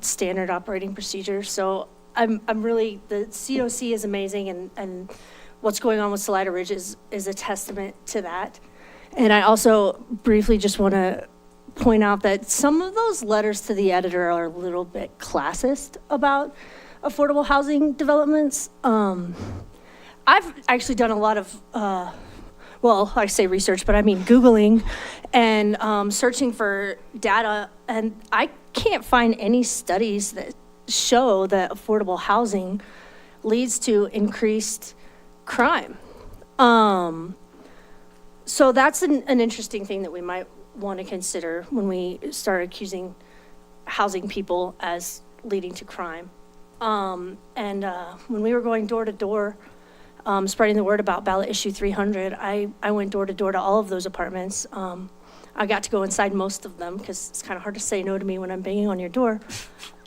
standard operating procedure. So I'm really, the COC is amazing, and what's going on with Salida Ridge is a testament to that. And I also briefly just want to point out that some of those letters to the editor are a little bit classist about affordable housing developments. I've actually done a lot of, well, I say research, but I mean Googling and searching for data, and I can't find any studies that show that affordable housing leads to increased crime. So that's an interesting thing that we might want to consider when we start accusing housing people as leading to crime. And when we were going door to door, spreading the word about ballot issue 300, I went door to door to all of those apartments. I got to go inside most of them because it's kind of hard to say no to me when I'm banging on your door.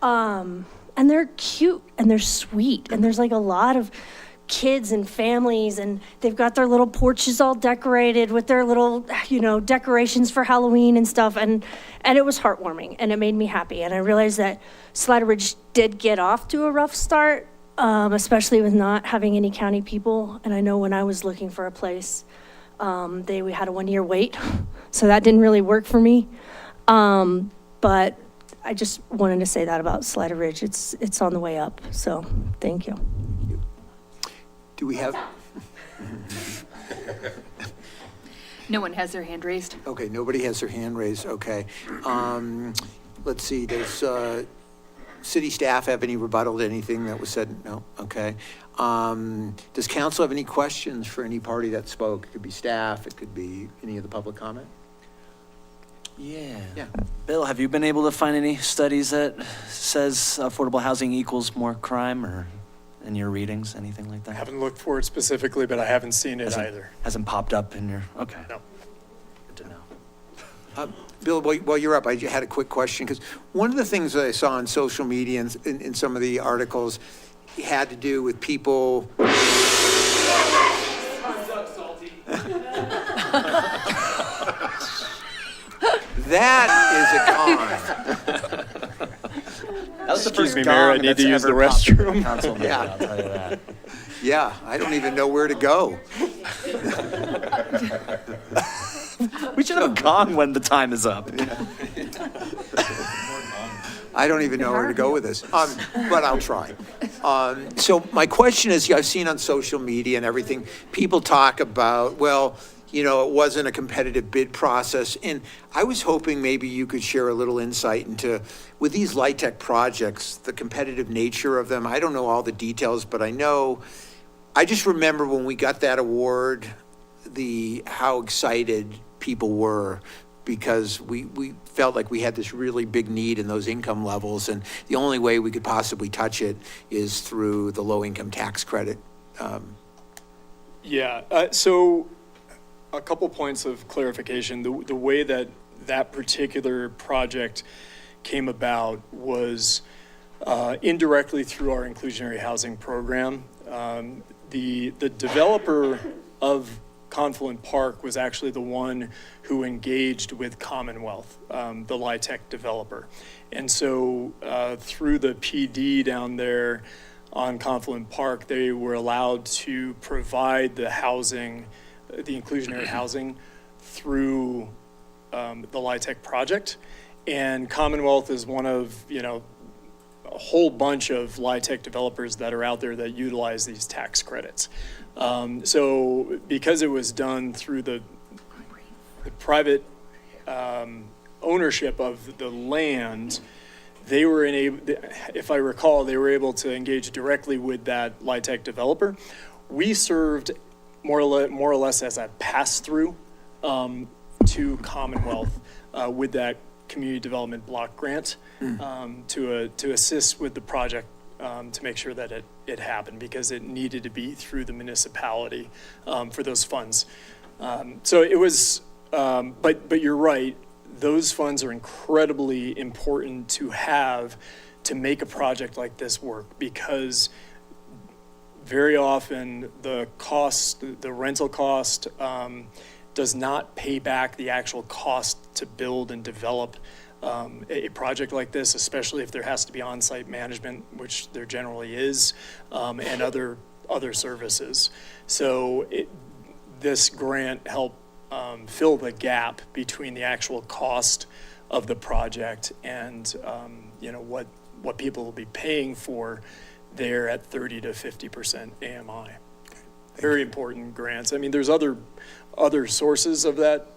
And they're cute and they're sweet, and there's like a lot of kids and families, and they've got their little porches all decorated with their little, decorations for Halloween and stuff, and it was heartwarming, and it made me happy. And I realized that Salida Ridge did get off to a rough start, especially with not having any county people. And I know when I was looking for a place, we had a 1-year wait, so that didn't really work for me. But I just wanted to say that about Salida Ridge. It's on the way up, so thank you. Do we have? No one has their hand raised. Okay, nobody has their hand raised, okay. Let's see, there's city staff have any rebuttal to anything that was said? No? Okay. Does council have any questions for any party that spoke? It could be staff, it could be any of the public comment? Yeah. Yeah. Bill, have you been able to find any studies that says affordable housing equals more crime, or in your readings, anything like I that? haven't looked for it specifically, but I haven't seen it Hasn't- either. Hasn't popped up in your, okay. No. Good to know. Bill, while you're up, I had a quick question, because one of the things that I saw on social media and in some of the articles had to do with people. That is a con. That was the Excuse first me, Mayor, I gong need that's to use the ever popped in the restroom. council meeting, Yeah. I'll tell you that. Yeah, I don't even know where to go. We should have a gong when the time is up. I don't even know where to go with this, but I'll try. So my question is, I've seen on social media and everything, people talk about, well, you know, it wasn't a competitive bid process. And I was hoping maybe you could share a little insight into, with these LIHTC projects, the competitive nature of them. I don't know all the details, but I just remember when we got that award, how excited people were, because we felt like we had this really big need in those income levels, and the only way we could possibly touch it is through the low-income tax credit. So a couple points of clarification. The way that particular project came about was indirectly through our inclusionary housing program. The developer of Confluent Park was actually the one who engaged with Commonwealth, the LIHTC developer. And so through the PD down there on Confluent Park, they were allowed to provide the housing, the inclusionary housing, through the LIHTC project. And Commonwealth is one of, a whole bunch of LIHTC developers that are out there that utilize these tax credits. So because it was done through the private ownership of the land, they were if I recall, they were able to engage directly with that LIHTC developer. We served more or less as a pass-through to Commonwealth with that community development block grant to assist with the project to make sure that it happened, because it needed to be through the municipality for those funds. So it was, but you're right, those funds are incredibly important to have to make a project like this work, because very often the rental cost does not pay back the actual cost to build and develop a project like this, especially if there has to be on-site management, which there generally is, and other services. So this grant helped fill the gap between the actual cost of the project and what people will be paying for there at 30 to 50% AMI. Very important grants. I mean, there's other sources of that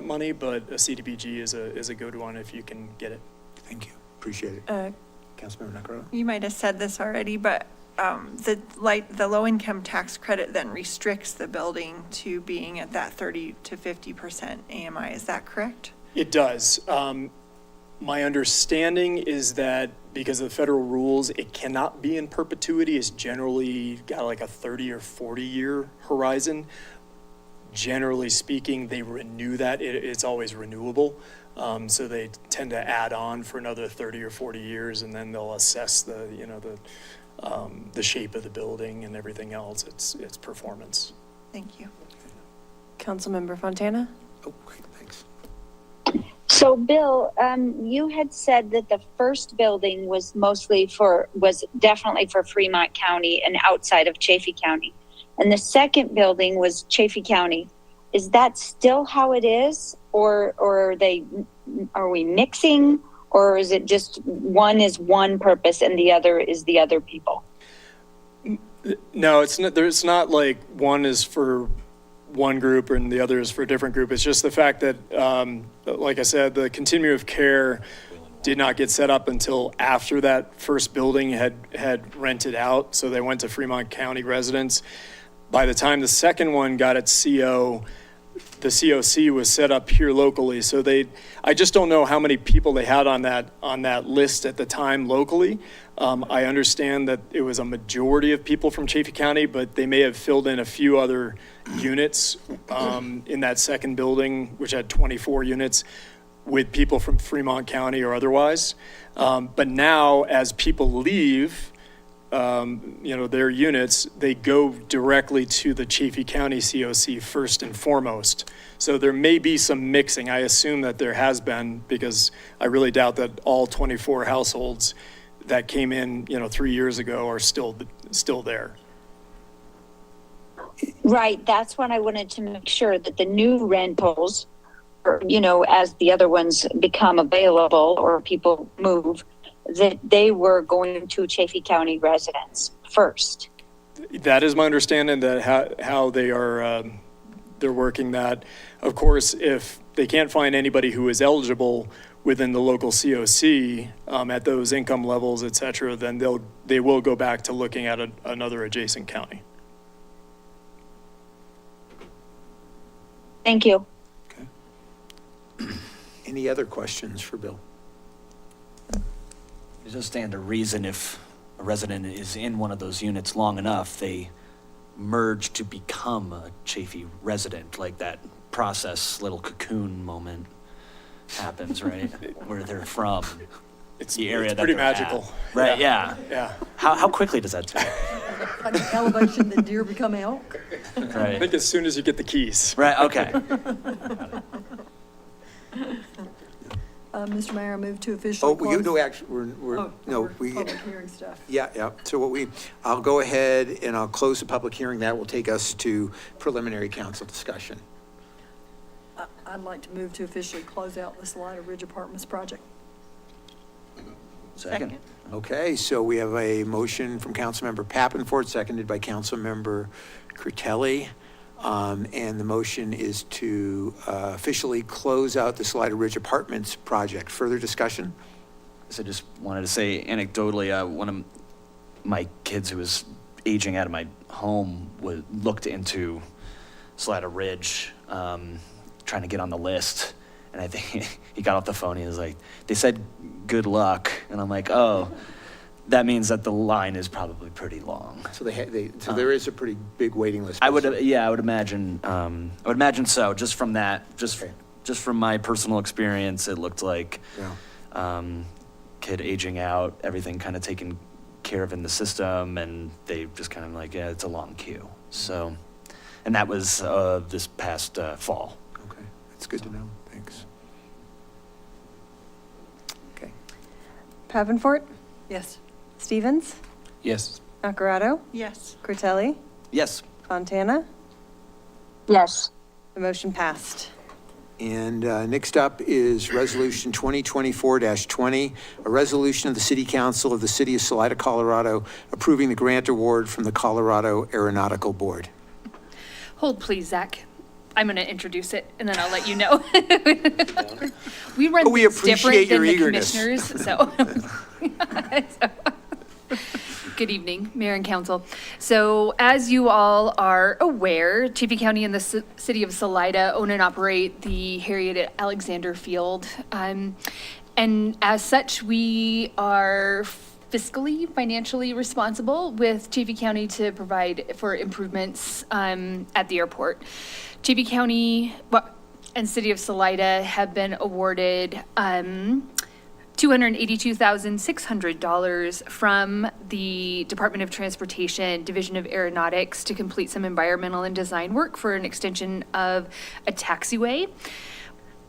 money, but a CDBG is a good one if you can get it. Thank you, appreciate it. Councilmember Nacarado? You might have said this already, but the low-income tax credit then restricts the building to being at that 30 to 50% AMI. Is that correct? It does. My understanding is that because of the federal rules, it cannot be in perpetuity. It's generally got like a 30 or 40-year horizon. Generally speaking, they renew that. It's always renewable. So they tend to add on for another 30 or 40 years, and then they'll assess the shape of the building and everything else, its performance. Thank you. Councilmember Fontana? Oh, great, thanks. So, Bill, you had said that the first building was definitely for Fremont County and outside of Chaffee County, and the second building was Chaffee County. Is that still how it is, or are we mixing, or is it just one is one purpose and the other is the other people? No, it's not. There's not like one is for one group and the other is for a different group. It's just the fact that, like I said, the continuum of care did not get set up until after that first building had rented out. So they went to Fremont County residents. By the time the second one got its CO, the COC was set up here locally. So I just don't know how many people they had on that list at the time locally. I understand that it was a majority of people from Chaffey County, but they may have filled in a few other units in that second building, which had 24 units, with people from Fremont County or otherwise. But now, as people leave, their units, they go directly to the Chaffey County COC first and foremost. So there may be some mixing. I assume that there has been, because I really doubt that all 24 households that came in, 3 years ago are still there. Right. That's when I wanted to make sure that the new rentals, as the other ones become available or people move, that they were going to Chaffey County residents first. That is my understanding, that how they are, they're working that. Of course, if they can't find anybody who is eligible within the local COC at those income levels, et cetera, then they will go back to looking at another adjacent county. Thank you. Any other questions for Bill? It does stand to reason if a resident is in one of those units long enough, they merge to become a Chaffey resident, like that process, little cocoon moment happens, right? Where they're from, It's the area it's that pretty they're magical. at. Right, yeah. Yeah. How quickly does that take? Like the elevation that deer become elk. I Right, think as soon as you get the keys. right, okay. Mr. Mayor, I move to officially Oh, close. you know, actually, no, we, Public hearing stuff. yeah. So I'll go ahead and I'll close the public hearing. That will take us to preliminary council discussion. I'd like to move to officially close out the Salida Ridge Apartments project. Second. Okay, so we have a motion from Councilmember Pappenfort, seconded by Councilmember Critelli. And the motion is to officially close out the Salida Ridge Apartments project. Further discussion? So I just wanted to say anecdotally, one of my kids who was aging out of my home looked into Salida Ridge, trying to get on the list. And I think he got off the phone. He was like, they said, good luck. And I'm like, oh, that means that the line is probably pretty long. So so there is a pretty big waiting list. I would imagine so. Just from that, just from my personal experience, it looked like kid aging out, everything kind of taken care of in the system, and they just kind of like, yeah, it's a long queue. So, and that was this past fall. Okay, that's good to know. Thanks. Okay. Pavenfort, Yes. Stevens, Yes. Nacarado, Yes. Critelli, Yes. Fontana. Yes. The motion passed. And next up is Resolution 2024-20, a resolution of the City Council of the City of Salida, Colorado, approving the grant award from the Colorado Aeronautical Board. Hold please, Zach. I'm going to introduce it, and then I'll let you know. We run We things appreciate different your than the eagerness. commissioners, so. Good evening, Mayor and Council. So as you all are aware, Chaffey County and the City of Salida own and operate the Harriet Alexander Field. And as such, we are financially responsible with Chaffey County to provide for improvements at the airport. Chaffey County and City of Salida have been awarded $282,600 from the Department of Transportation, Division of Aeronautics, to complete some environmental and design work for an extension of a taxiway.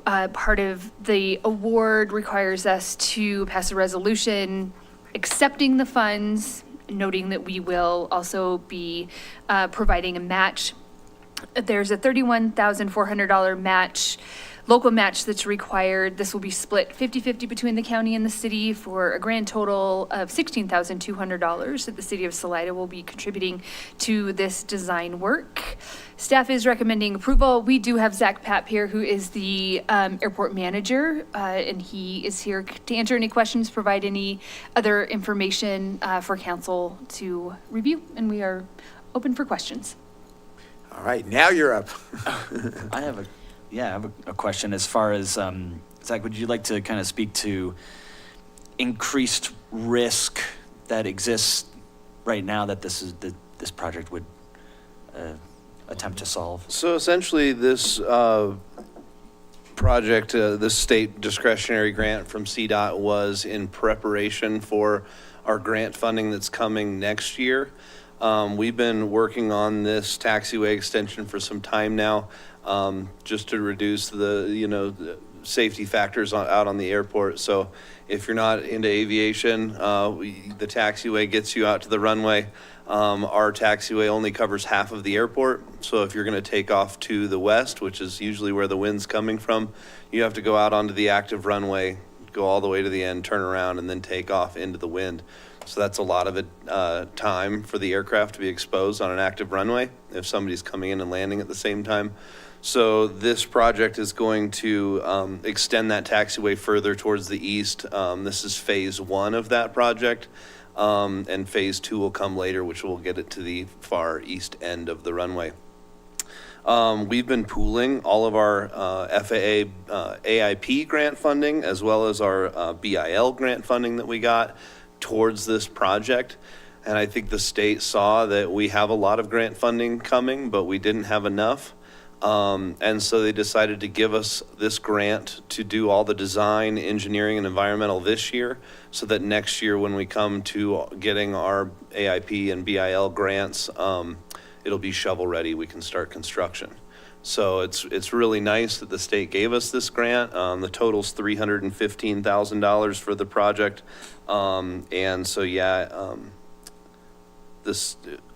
Part of the award requires us to pass a resolution accepting the funds, noting that we will also be providing a match. There's a $31,400 match local match that's required. This will be split 50-50 between the county and the city for a grand total of $16,200 that the city of Salida will be contributing to this design work. Staff is recommending approval. We do have Zach Papp here, who is the airport manager, and he is here to answer any questions, provide any other information for council to review, and we are open for questions. All right, now you're up. I have a question as far as, Zach, would you like to kind of speak to increased risk that exists right now that this project would attempt to solve? So essentially this project, this state discretionary grant from CDOT was in preparation for our grant funding that's coming next year. We've been working on this taxiway extension for some time now, just to reduce the safety factors out on the airport. So if you're not into aviation, the taxiway gets you out to the runway. Our taxiway only covers half of the airport. So if you're going to take off to the west, which is usually where the wind's coming from, you have to go out onto the active runway, go all the way to the end, turn around, and then take off into the wind. So that's a lot of it, time for the aircraft to be exposed on an active runway if somebody's coming in and landing at the same time. So this project is going to extend that taxiway further towards the east. This is phase 1 of that project, and phase 2 will come later, which will get it to the far east end of the runway. We've been pooling all of our FAA AIP grant funding as well as our BIL grant funding that we got towards this project. And I think the state saw that we have a lot of grant funding coming, but we didn't have enough. And so they decided to give us this grant to do all the design, engineering, and environmental this year, so that next year when we come to getting our AIP and BIL grants, it'll be shovel ready. We can start construction. So it's really nice that the state gave us this grant. The total's $315,000 for the project. And so,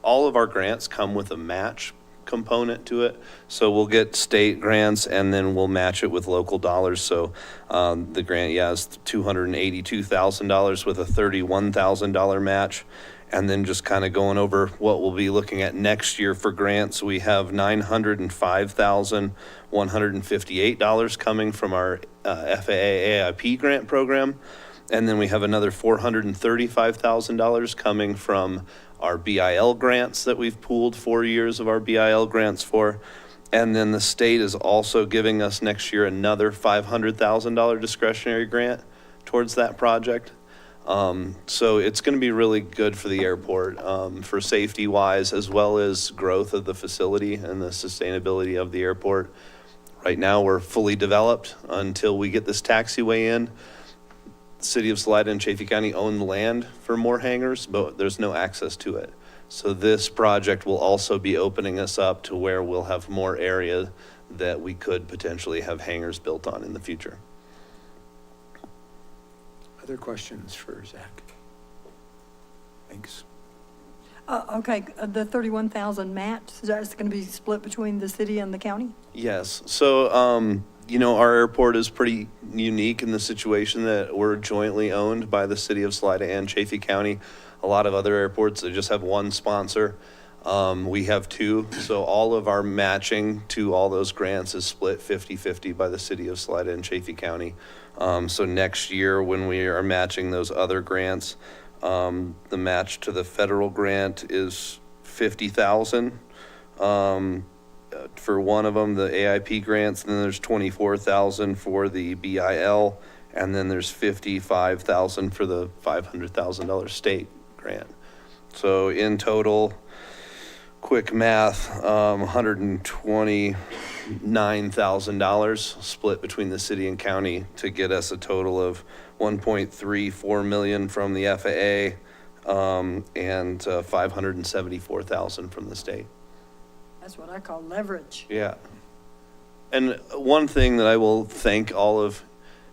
all of our grants come with a match component to it. So we'll get state grants and then we'll match it with local dollars. So the grant, is $282,000 with a $31,000 match. And then just kind of going over what we'll be looking at next year for grants, we have $905,158 coming from our FAA AIP grant program. And then we have another $435,000 coming from our BIL grants that we've pooled 4 years of our BIL grants for. And then the state is also giving us next year another $500,000 discretionary grant towards that project. So it's going to be really good for the airport, for safety wise, as well as growth of the facility and the sustainability of the airport. Right now we're fully developed until we get this taxiway in. The city of Salida and Chaffey County own the land for more hangars, but there's no access to it. So this project will also be opening us up to where we'll have more area that we could potentially have hangars built on in the future. Other questions for Zach? Thanks. Okay, the 31,000 match, is that going to be split between the city and the county? Yes. So, our airport is pretty unique in the situation that we're jointly owned by the city of Salida and Chaffey County. A lot of other airports, they just have one sponsor. We have two. So all of our matching to all those grants is split 50-50 by the city of Salida and Chaffey County. So next year when we are matching those other grants, the match to the federal grant is $50,000 for one of them, the AIP grants, and then there's $24,000 for the BIL, and then there's $55,000 for the $500,000 state grant. So in total, quick math, $129,000 split between the city and county to get us a total of $1.34 million from the FAA and $574,000 from the state. That's what I call leverage. Yeah. And one thing that I will thank all of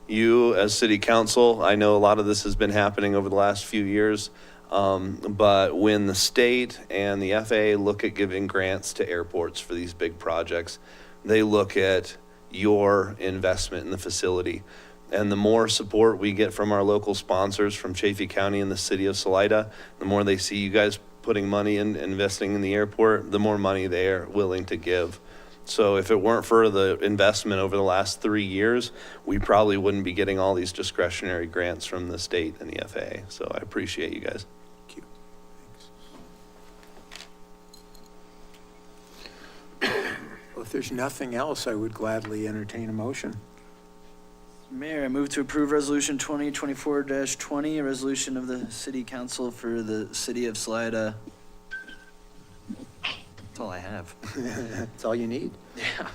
you as city council, I know a lot of this has been happening over the last few years, but when the state and the FAA look at giving grants to airports for these big projects, they look at your investment in the facility. And the more support we get from our local sponsors, from Chaffey County and the city of Salida, the more they see you guys putting money in, investing in the airport, the more money they are willing to give. So if it weren't for the investment over the last 3 years, we probably wouldn't be getting all these discretionary grants from the state and the FAA. So I appreciate you guys. Thank you. Well, if there's nothing else, I would gladly entertain a motion. Mayor, I move to approve Resolution 2024-20, a resolution of the City Council for the City of Salida. That's all I have. That's all you need. Yeah.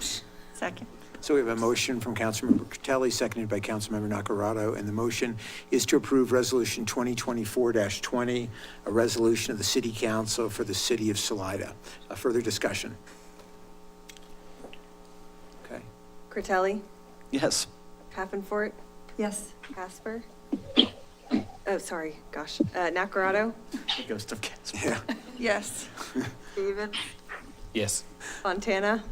Second. So we have a motion from Councilmember Critelli, seconded by Councilmember Nacarado, and the motion is to approve Resolution 2024-20, a resolution of the City Council for the City of Salida. Further discussion? Okay. Critelli, Yes. Pfaffenfort, Yes. Casper. Oh, sorry, gosh. Nacarado, The ghost of Casper. Yeah. Yes. Stevens, Yes. Fontana.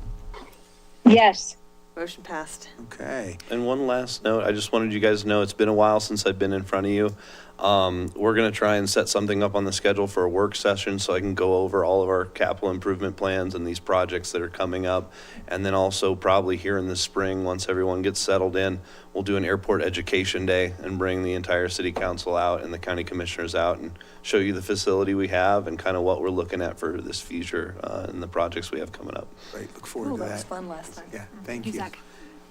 Yes. Motion passed. Okay. And one last note, I just wanted you guys to know, it's been a while since I've been in front of you. We're going to try and set something up on the schedule for a work session so I can go over all of our capital improvement plans and these projects that are coming up. And then also probably here in the spring, once everyone gets settled in, we'll do an airport education day and bring the entire city council out and the county commissioners out and show you the facility we have and kind of what we're looking at for this future and the projects we have coming up. Great. Look forward Cool, to that was that. fun last time. Yeah, thank you. Zach.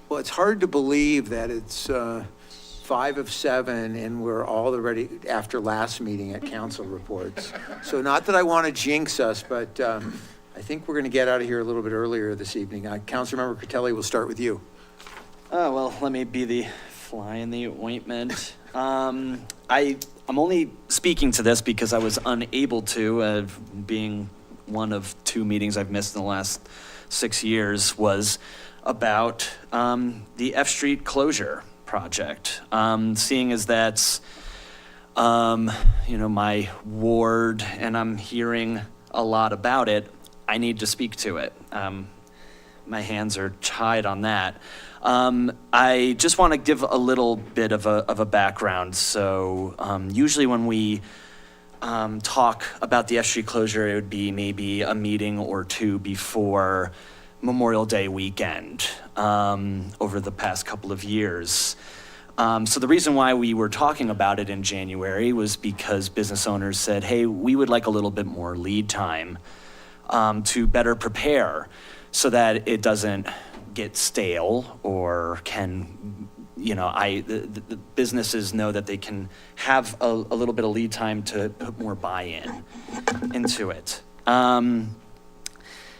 Well, it's hard to believe that it's 5 of 7 and we're all already after last meeting at council reports. So not that I want to jinx us, but I think we're going to get out of here a little bit earlier this evening. Councilmember Critelli, we'll start with you. Oh, well, let me be the fly in the ointment. I'm only speaking to this because I was unable to, being one of 2 meetings I've missed in the last 6 years, was about the F Street closure project. Seeing as that's, my ward and I'm hearing a lot about it, I need to speak to it. My hands are tied on that. I just want to give a little bit of a background. So usually when we talk about the F Street closure, it would be maybe a meeting or 2 before Memorial Day weekend over the past couple of years. So the reason why we were talking about it in January was because business owners said, hey, we would like a little bit more lead time to better prepare so that it doesn't get stale or can, the businesses know that they can have a little bit of lead time to put more buy-in into it.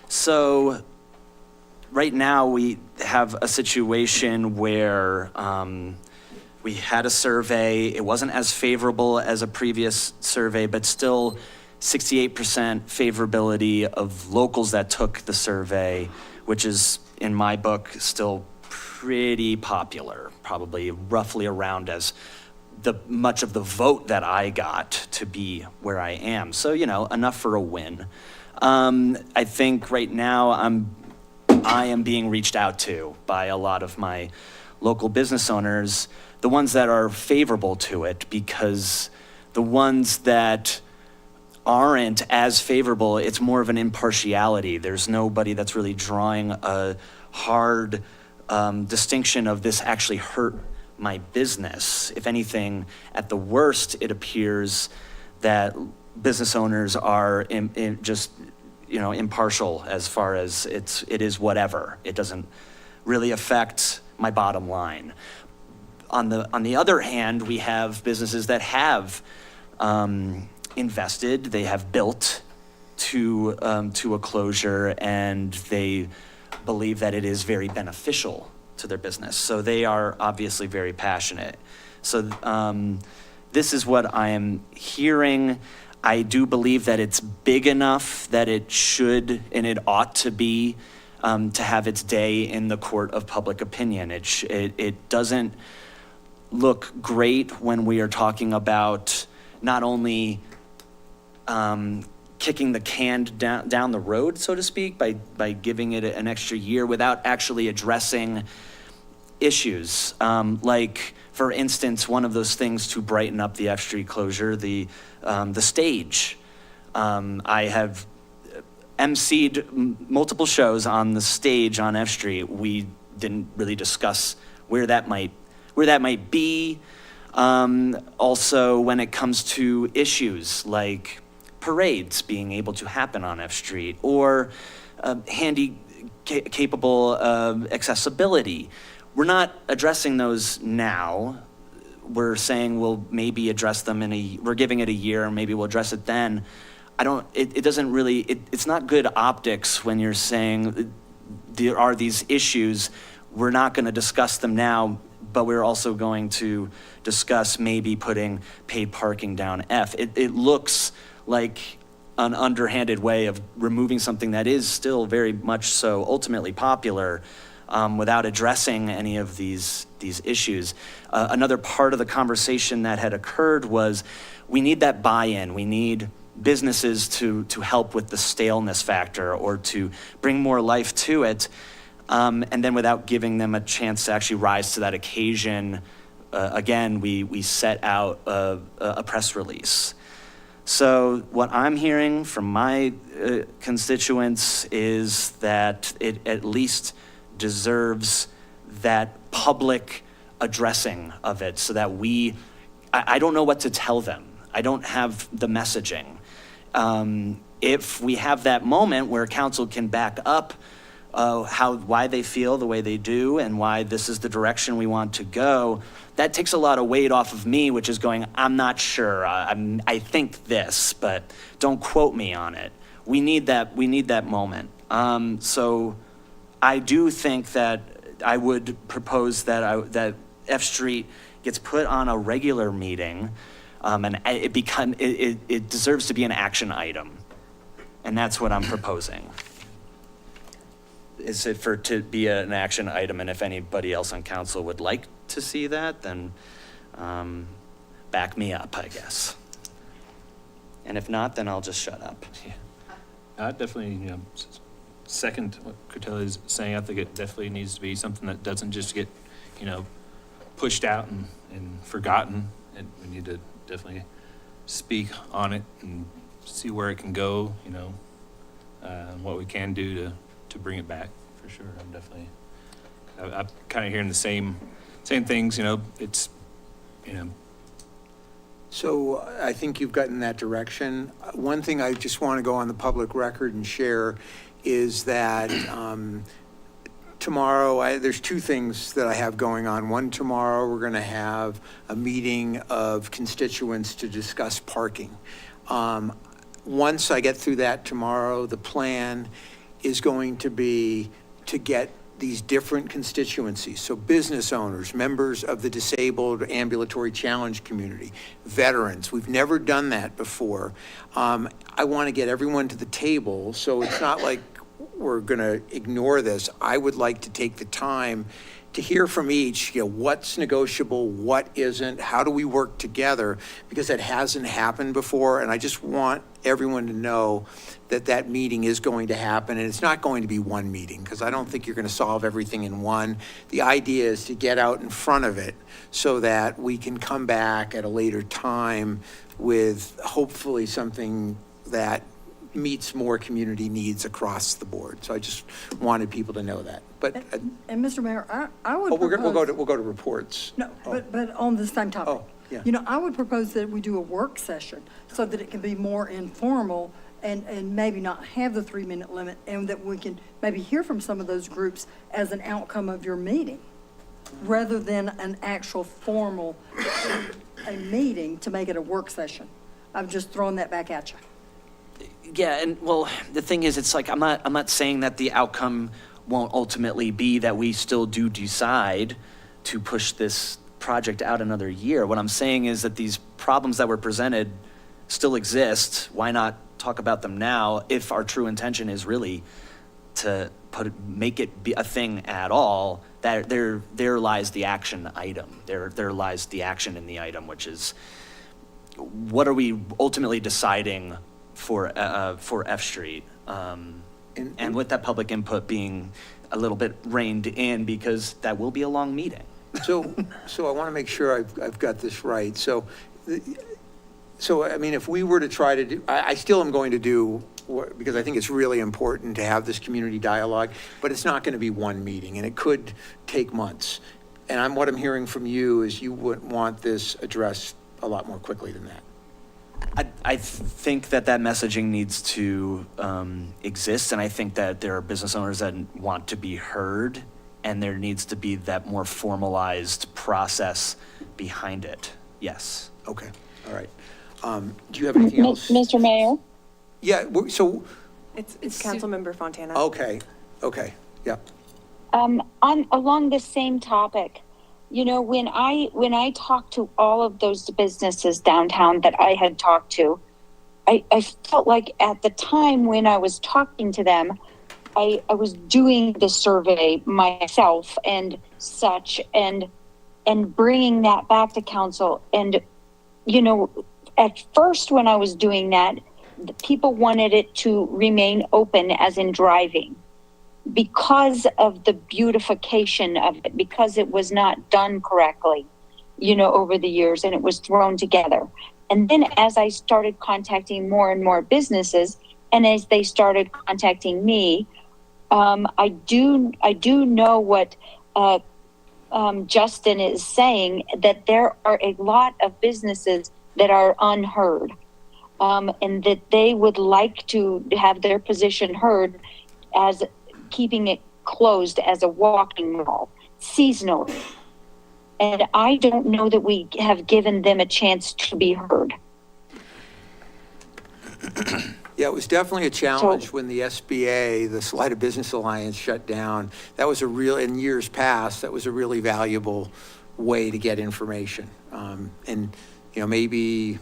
So right now we have a situation where we had a survey. It wasn't as favorable as a previous survey, but still 68% favorability of locals that took the survey, which is, in my book, still pretty popular, probably roughly around as much of the vote that I got to be where I am. So, enough for a win. I think right now I am being reached out to by a lot of my local business owners, the ones that are favorable to it, because the ones that aren't as favorable, it's more of an impartiality. There's nobody that's really drawing a hard distinction of this actually hurt my business. If anything, at the worst, it appears that business owners are just impartial as far as it is whatever. It doesn't really affect my bottom line. On the other hand, we have businesses that have invested, they have built to a closure, and they believe that it is very beneficial to their business. So they are obviously very passionate. So this is what I am hearing. I do believe that it's big enough that it should and it ought to be to have its day in the court of public opinion. It doesn't look great when we are talking about not only kicking the can down the road, so to speak, by giving it an extra year without actually addressing issues. Like, for instance, one of those things to brighten up the F Street closure, the stage. I have emceed multiple shows on the stage on F Street. We didn't really discuss where that might be. Also, when it comes to issues like parades being able to happen on F Street, or capable accessibility. We're not addressing those now. We're saying we'll maybe address them we're giving it a year, and maybe we'll address it then. It doesn't really, it's not good optics when you're saying there are these issues. We're not going to discuss them now, but we're also going to discuss maybe putting paid parking down F. It looks like an underhanded way of removing something that is still very much so ultimately popular, without addressing any of these issues. Another part of the conversation that had occurred was we need that buy-in. We need businesses to help with the staleness factor or to bring more life to it. And then without giving them a chance to actually rise to that occasion, again, we set out a press release. So what I'm hearing from my constituents is that it at least deserves that public addressing of it, so that I don't know what to tell them. I don't have the messaging. If we have that moment where council can back up why they feel the way they do and why this is the direction we want to go, that takes a lot of weight off of me, which is going, I'm not sure, I think this, but don't quote me on it. We need that moment. So I do think that I would propose that F Street gets put on a regular meeting, and it deserves to be an action item. And that's what I'm proposing. Is it to be an action item, and if anybody else on council would like to see that, then back me up, I guess. And if not, then I'll just shut up. I definitely, second what Cortelli is saying. I think it definitely needs to be something that doesn't just get, pushed out and forgotten. And we need to definitely speak on it and see where it can go, and what we can do to bring it back, for sure. I'm kind of hearing the same things, it's, So I think you've gotten that direction. One thing I just want to go on the public record and share is that tomorrow, there's two things that I have going on. One, tomorrow we're going to have a meeting of constituents to discuss parking. Once I get through that tomorrow, the plan is going to be to get these different constituencies, so business owners, members of the disabled ambulatory challenge community, veterans. We've never done that before. I want to get everyone to the table, so it's not like we're going to ignore this. I would like to take the time to hear from each, what's negotiable, what isn't, how do we work together, because that hasn't happened before, and I just want everyone to know that meeting is going to happen, and it's not going to be one meeting, because I don't think you're going to solve everything in one. The idea is to get out in front of it so that we can come back at a later time with hopefully something that meets more community needs across the board. So I just wanted people to know that. But And Mr. Mayor, I would we'll propose. go to reports. No, but on the same topic. Oh, yeah. I would propose that we do a work session so that it can be more informal and maybe not have the 3-minute limit, and that we can maybe hear from some of those groups as an outcome of your meeting, rather than an actual formal a meeting to make it a work session. I've just thrown that back at you. Yeah, and well, the thing is, it's like, I'm not saying that the outcome won't ultimately be that we still do decide to push this project out another year. What I'm saying is that these problems that were presented still exist. Why not talk about them now if our true intention is really to make it be a thing at all? That there lies the action item. There lies the action in the item, which is, what are we ultimately deciding for F Street. And with that public input being a little bit reined in, because that will be a long meeting. So I want to make sure I've got this right. So I mean, if we were to try to do, I still am going to do, because I think it's really important to have this community dialogue, but it's not going to be one meeting, and it could take months. And what I'm hearing from you is you would want this addressed a lot more quickly than that. I think that messaging needs to exist, and I think that there are business owners that want to be heard, and there needs to be that more formalized process behind it. Yes. Okay, all right. Do you have anything else? Mr. Mayor? Yeah, so, It's Councilmember Fontana. okay, yeah. Along the same topic, you know, when I talked to all of those businesses downtown that I had talked to, I felt like at the time when I was talking to them, I was doing the survey myself and such, and bringing that back to council. And, you know, at first when I was doing that, the people wanted it to remain open, as in driving, because of the beautification of it, because it was not done correctly, you know, over the years, and it was thrown together. And then as I started contacting more and more businesses, and as they started contacting me, I do know what Justin is saying, that there are a lot of businesses that are unheard, and that they would like to have their position heard as keeping it closed as a walking mall, seasonal. And I don't know that we have given them a chance to be heard. Yeah, it was definitely a challenge when the SBA, the Salida Business Alliance, shut down. That was in years past, that was a really valuable way to get information. And, you know, maybe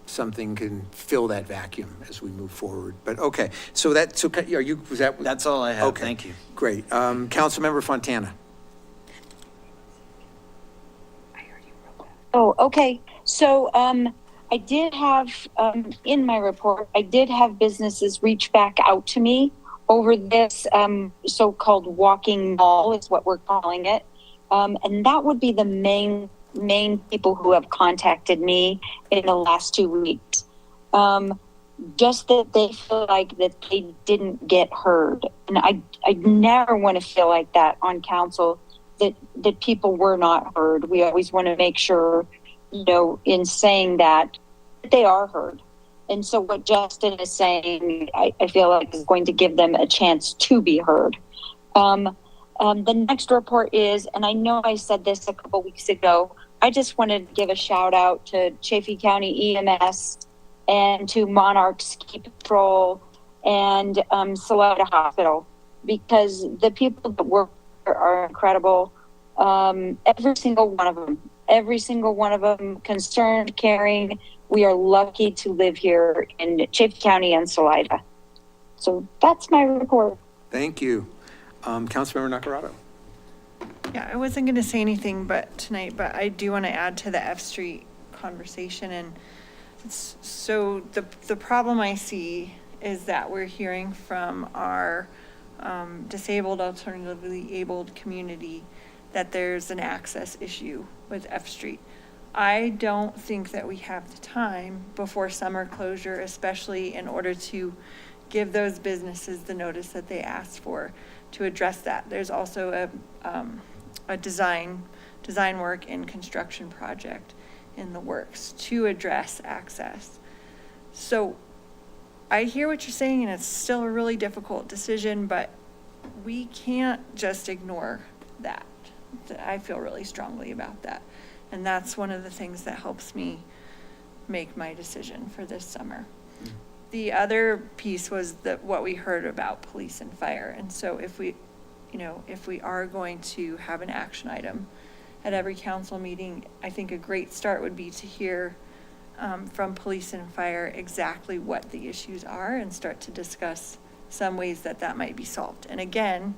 something can fill that vacuum as we move forward. But okay, That's all I have. Okay. Thank you. Great. Councilmember Fontana. Oh, okay. So I did have, in my report, I did have businesses reach back out to me over this so-called walking mall is what we're calling it. And that would be the main people who have contacted me in the last 2 weeks. Just that they feel like that they didn't get heard. And I never want to feel like that on council, that people were not heard. We always want to make sure, you know, in saying that they are heard. And so what Justin is saying, I feel like is going to give them a chance to be heard. The next report is, and I know I said this a couple weeks ago, I just wanted to give a shout out to Chaffee County EMS and to Monarch Ski Patrol and Salida Hospital, because the people that work there are incredible. Every single one of them, concerned, caring. We are lucky to live here in Chaffee County and Salida. So that's my report. Thank you. Councilmember Nacarado. Yeah, I wasn't going to say anything tonight, but I do want to add to the F Street conversation. And so the problem I see is that we're hearing from our disabled, alternatively abled community that there's an access issue with F Street. I don't think that we have the time before summer closure, especially in order to give those businesses the notice that they asked for, to address that. There's also a design work and construction project in the works to address access. So I hear what you're saying, and it's still a really difficult decision, but we can't just ignore that. I feel really strongly about that. And that's one of the things that helps me make my decision for this summer. The other piece was what we heard about police and fire. And so if we are going to have an action item at every council meeting, I think a great start would be to hear from police and fire exactly what the issues are and start to discuss some ways that might be solved. And again,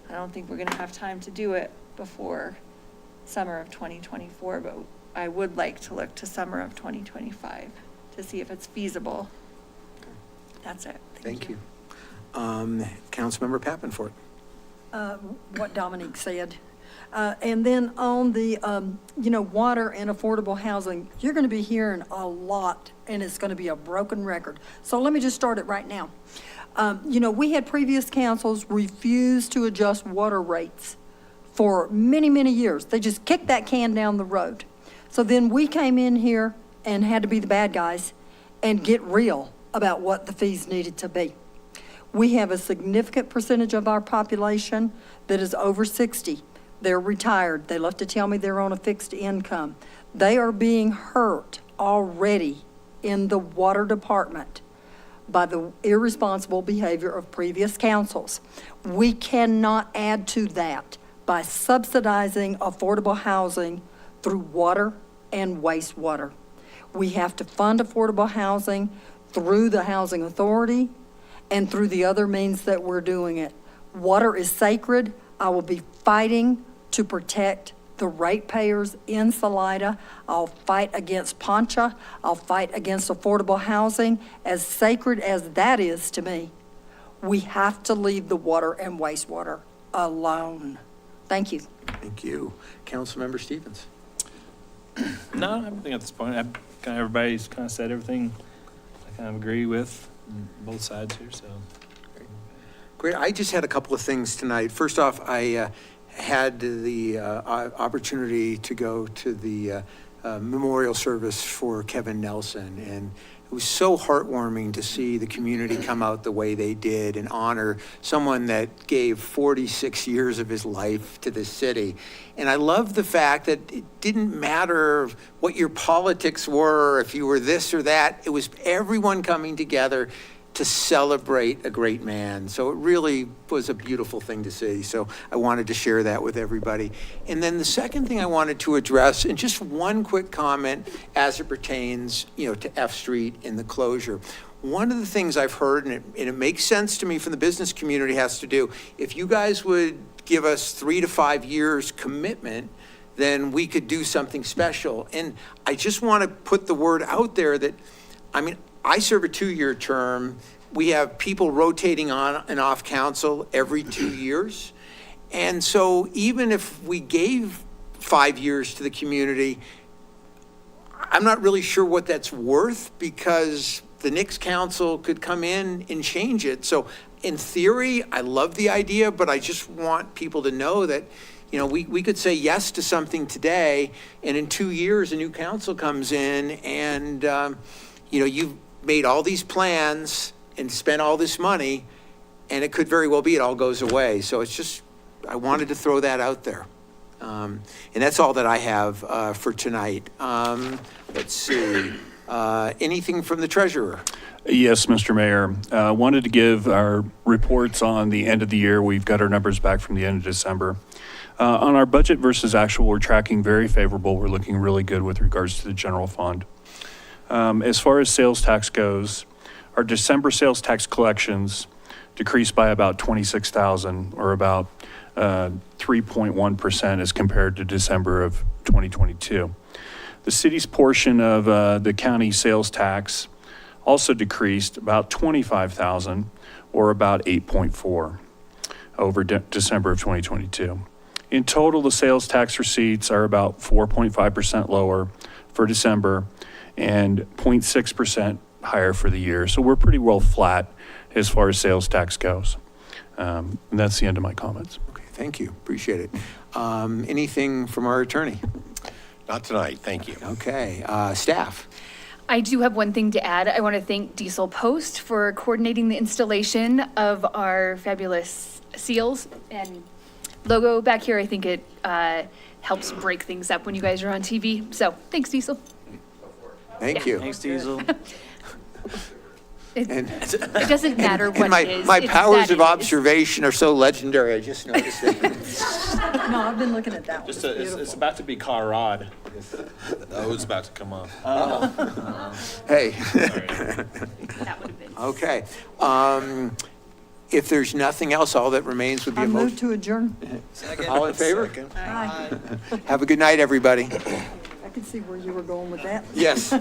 I don't think we're going to have time to do it before summer of 2024, but I would like to look to summer of 2025 to see if it's feasible. That's it. Thank you. Councilmember Pappenfort. What Dominique said. And then on the, water and affordable housing, you're going to be hearing a lot, and it's going to be a broken record. So let me just start it right now. We had previous councils refuse to adjust water rates for many, many years. They just kicked that can down the road. So then we came in here and had to be the bad guys and get real about what the fees needed to be. We have a significant percentage of our population that is over 60. They're retired. They love to tell me they're on a fixed income. They are being hurt already in the water department by the irresponsible behavior of previous councils. We cannot add to that by subsidizing affordable housing through water and wastewater. We have to fund affordable housing through the Housing Authority and through the other means that we're doing it. Water is sacred. I will be fighting to protect the ratepayers in Salida. I'll fight against Poncha. I'll fight against affordable housing. As sacred as that is to me, we have to leave the water and wastewater alone. Thank you. Thank you. Councilmember Stevens. No, everything at this point, everybody's kind of said everything I kind of agree with on both sides here, so. Great. I just had a couple of things tonight. First off, I had the opportunity to go to the memorial service for Kevin Nelson, and it was so heartwarming to see the community come out the way they did and honor someone that gave 46 years of his life to this city. And I love the fact that it didn't matter what your politics were, if you were this or that, it was everyone coming together to celebrate a great man. So it really was a beautiful thing to see. So I wanted to share that with everybody. And then the second thing I wanted to address, and just one quick comment as it pertains, to F Street and the closure. One of the things I've heard, and it makes sense to me from the business community, has to do, if you guys would give us 3 to 5 years commitment, then we could do something special. And I just want to put the word out there that, I serve a 2-year term. We have people rotating on and off council every 2 years. And so even if we gave 5 years to the community, I'm not really sure what that's worth, because the next council could come in and change it. So in theory, I love the idea, but I just want people to know that, we could say yes to something today, and in 2 years, a new council comes in, and, you've made all these plans and spent all this money, and it could very well be it all goes away. So it's just, I wanted to throw that out there. And that's all that I have for tonight. Let's see. Anything from the treasurer? Yes, Mr. Mayor. Wanted to give our reports on the end of the year. We've got our numbers back from the end of December. On our budget versus actual, we're tracking very favorable. We're looking really good with regards to the general fund. As far as sales tax goes, our December sales tax collections decreased by about $26,000, or about 3.1% as compared to December of 2022. The city's portion of the county sales tax also decreased about $25,000, or about 8.4% over December of 2022. In total, the sales tax receipts are about 4.5% lower for December and 0.6% higher for the year. So we're pretty well flat as far as sales tax goes. And that's the end of my comments. Okay, thank you. Appreciate it. Anything from our attorney? Not tonight, thank you. Okay, staff. I do have one thing to add. I want to thank Diesel Post for coordinating the installation of our fabulous seals and logo back here. I think it helps break things up when you guys are on TV. So thanks, Diesel. Thank you. Thanks, Diesel. It doesn't matter what it is. My it's powers that of it is. observation are so legendary, I just noticed it. No, I've been looking at that one. Just It's beautiful. it's about to be Colorado. Oh, it's about to come off. Hey. That would have been. Okay. If there's nothing else, all that remains would be I a move motion. to adjourn. All in favor? Aye. Have a good night, everybody. I could see where you were going with that. Yes.